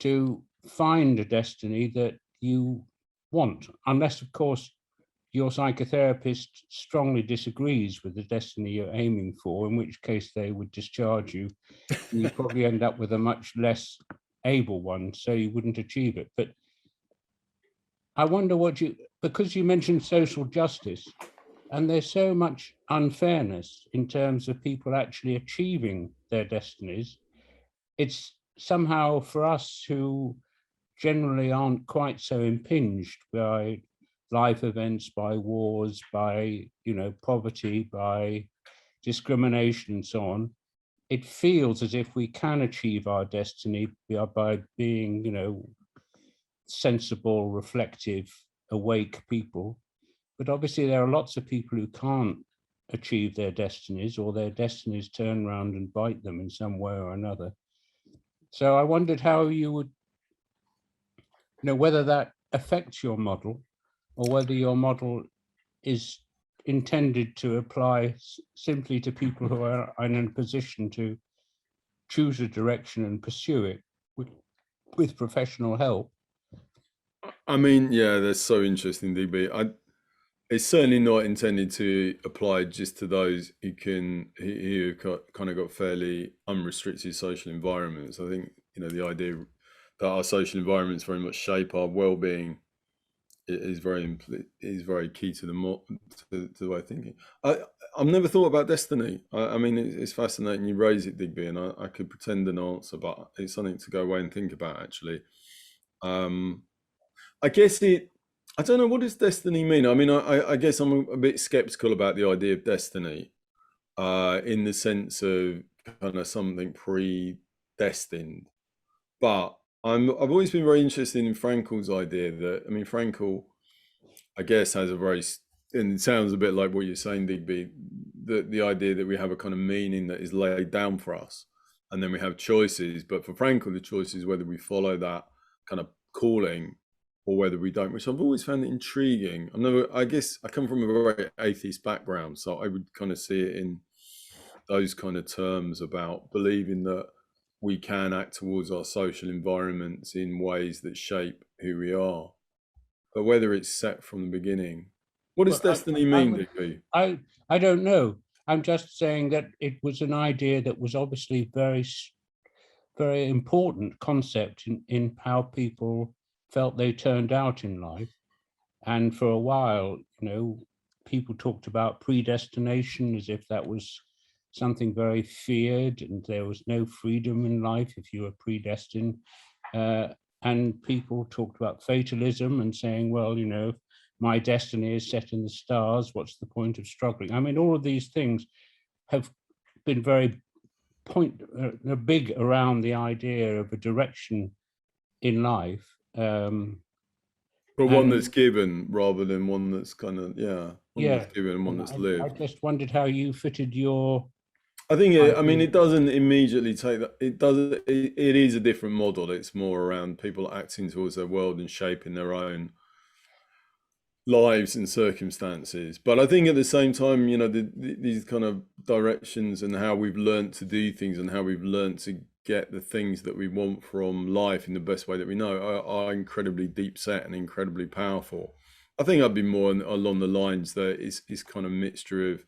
to find a destiny that you want, unless, of course, your psychotherapist strongly disagrees with the destiny you're aiming for, in which case they would discharge you, and you probably end up with a much less able one, so you wouldn't achieve it. But I wonder because you mentioned social justice, and there's so much unfairness in terms of people actually achieving their destinies, it's somehow for us who generally aren't quite so impinged by life events, by wars, by, you know, poverty, by discrimination and so on, it feels as if we can achieve our destiny by being, you know, sensible, reflective, awake people. But obviously there are lots of people who can't achieve their destinies, or their destinies turn around and bite them in some way or another. So I wondered how you would, you know, whether that affects your model, or whether your model is intended to apply simply to people who are in a position to choose a direction and pursue it with professional help. I mean, yeah, that's so interesting, DB. It's certainly not intended to apply just to those who kind of got fairly unrestricted social environments. I think, you know, the idea that our social environments very much shape our well-being is very key to the way of thinking. I've never thought about destiny. I mean, it's fascinating you raise it, Digby, and I could pretend an answer, but it's something to go away and think about, actually. I guess I don't know, what does destiny mean? I mean, I guess I'm a bit skeptical about the idea of destiny in the sense of kind of something predestined. But I've always been very interested in Frankl's idea that, I mean, Frankl, I guess, has a very, and it sounds a bit like what you're saying, Digby, the idea that we have a kind of meaning that is laid down for us, and then we have choices. But for Frankl, the choice is whether we follow that kind of calling or whether we don't, which I've always found intriguing. I guess I come from a very atheist background, so I would kind of see it in those kind of terms about believing that we can act towards our social environments in ways that shape who we are. But whether it's set from the beginning, what does destiny mean, Digby? I don't know. I'm just saying that it was an idea that was obviously very important concept in how people felt they turned out in life. And for a while, people talked about predestination as if that was something very feared, and there was no freedom in life if you were predestined. And people talked about fatalism and saying, well, my destiny is set in the stars. What's the point of struggling? I mean, all of these things have been very big around the idea of a direction in life. But one that's given rather than one that's kind of, that's given and one that's lived. I just wondered how you fitted your... I think, it doesn't immediately take that. It is a different model. It's more around people acting towards their world and shaping their own lives and circumstances. But I think at the same time, these kind of directions and how we've learned to do things and how we've learned to get the things that we want from life in the best way that we know are incredibly deep set and incredibly powerful. I think I'd be more along the lines that it's kind of mixture of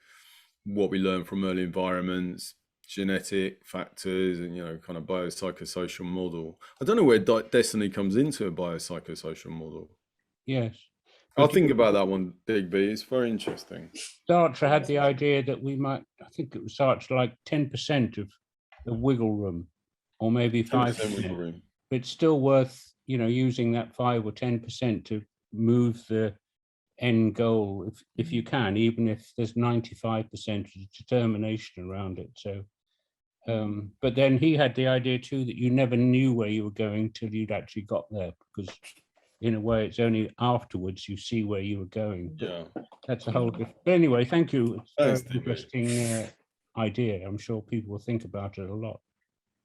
what we learn from early environments, genetic factors, and kind of biopsychosocial model. I don't know where destiny comes into a biopsychosocial model. Yes. I'll think about that one, Digby. It's very interesting. Sartre had the idea that we might, I think it was Sartre, like 10% of the wiggle room, or maybe 5%. Wiggle room. But it's still worth, using that 5 or 10% to move the end goal if you can, even if there's 95% determination around it. So, but then he had the idea too that you never knew where you were going till you'd actually got there, because in a way it's only afterwards you see where you were going. But that's a whole different... But anyway, thank you. It's a very interesting idea. I'm sure people will think about it a lot.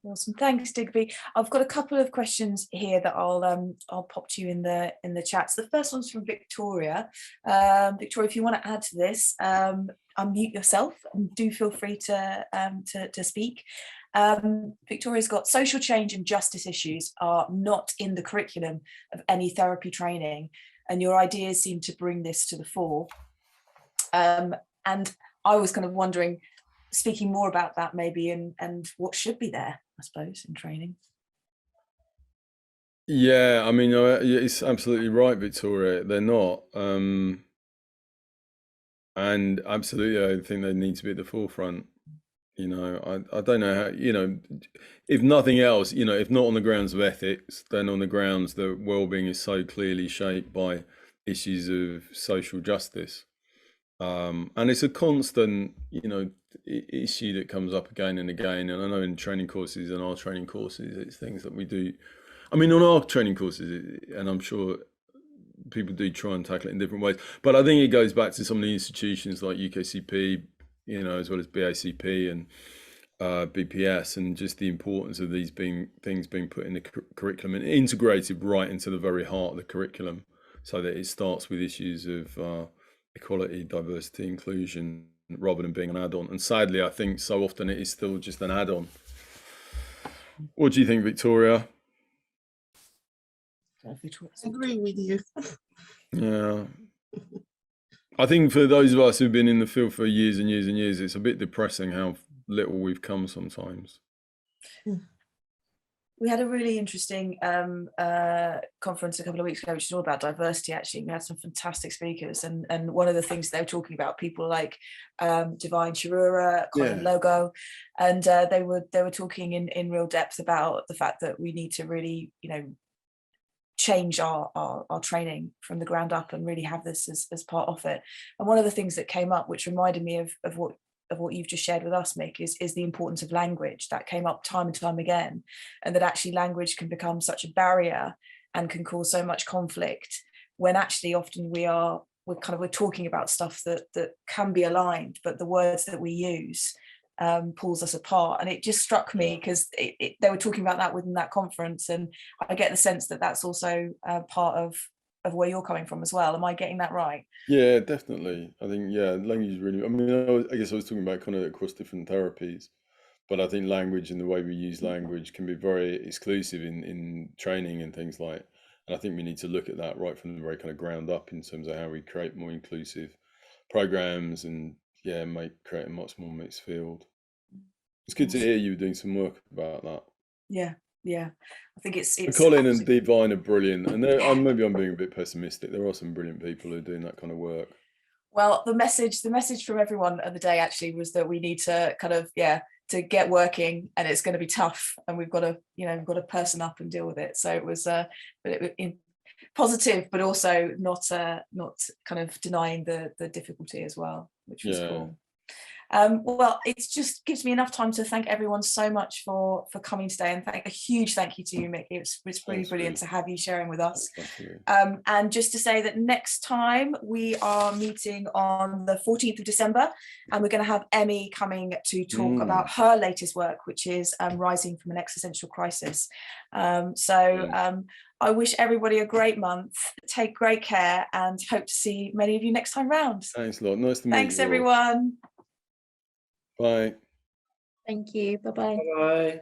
Awesome, thanks, Digby. I've got a couple of questions here that I'll pop to you in the chat. So the first one's from Victoria. Victoria, if you want to add to this, unmute yourself and do feel free to speak. Victoria's got social change and justice issues are not in the curriculum of any therapy training, and your ideas seem to bring this to the fore. And I was kind of wondering, speaking more about that maybe, and what should be there, I suppose, in training. Yeah, it's absolutely right, Victoria. They're not. And absolutely, I think they need to be at the forefront. I don't know how, if nothing else, if not on the grounds of ethics, then on the grounds that well-being is so clearly shaped by issues of social justice. And it's a constant, issue that comes up again and again. And I know in training courses and our training courses, it's things that we do. On our training courses, and I'm sure people do try and tackle it in different ways, but I think it goes back to some of the institutions like UKCP, as well as BACP and BPS, and just the importance of these things being put in the curriculum and integrated right into the very heart of the curriculum, so that it starts with issues of equality, diversity, inclusion, rather than being an add-on. And sadly, I think so often it is still just an add-on. What do you think, Victoria? I agree with you. Yeah. I think for those of us who've been in the field for years and years and years, it's a bit depressing how little we've come sometimes. We had a really interesting conference a couple of weeks ago, which is all about diversity, actually. We had some fantastic speakers, and one of the things they were talking about, people like Divine Chirura, Colin Logo, and they were talking in real depth about the fact that we need to really, change our training from the ground up and really have this as part of it. And one of the things that came up, which reminded me of what you've just shared with us, Mick, is the importance of language. That came up time and time again, and that actually language can become such a barrier and can cause so much conflict, when actually often we're talking about stuff that can be aligned, but the words that we use pulls us apart. And it just struck me because they were talking about that within that conference, and I get the sense that that's also part of of where you're coming from as well. Am I getting that right? Yeah, definitely. I think, yeah, language is really, I mean, I guess I was talking about kind of across different therapies, but I think language and the way we use language can be very exclusive in training and things like, and I think we need to look at that right from the very kind of ground up in terms of how we create more inclusive programs and, yeah, create a much more mixed field. It's good to hear you were doing some work about that. Yeah, yeah. I think it's Colin and Divine are brilliant, and maybe I'm being a bit pessimistic. There are some brilliant people who are doing that kind of work. Well, the message from everyone of the day actually was that we need to kind of, to get working, and it's going to be tough, and we've got to person up and deal with it. So it was positive, but also not kind of denying the difficulty as well, which was cool. Well, it just gives me enough time to thank everyone so much for coming today, and a huge thank you to you, Mick. It's really brilliant to have you sharing with us. And just to say that next time we are meeting on the 14th of December, and we're going to have Emmy coming to talk about her latest work, which is Rising from an Existential Crisis. I wish everybody a great month. Take great care, and hope to see many of you next time round. Thanks a lot. Nice to meet you. Thanks, everyone. Bye. Thank you. Bye-bye. Bye.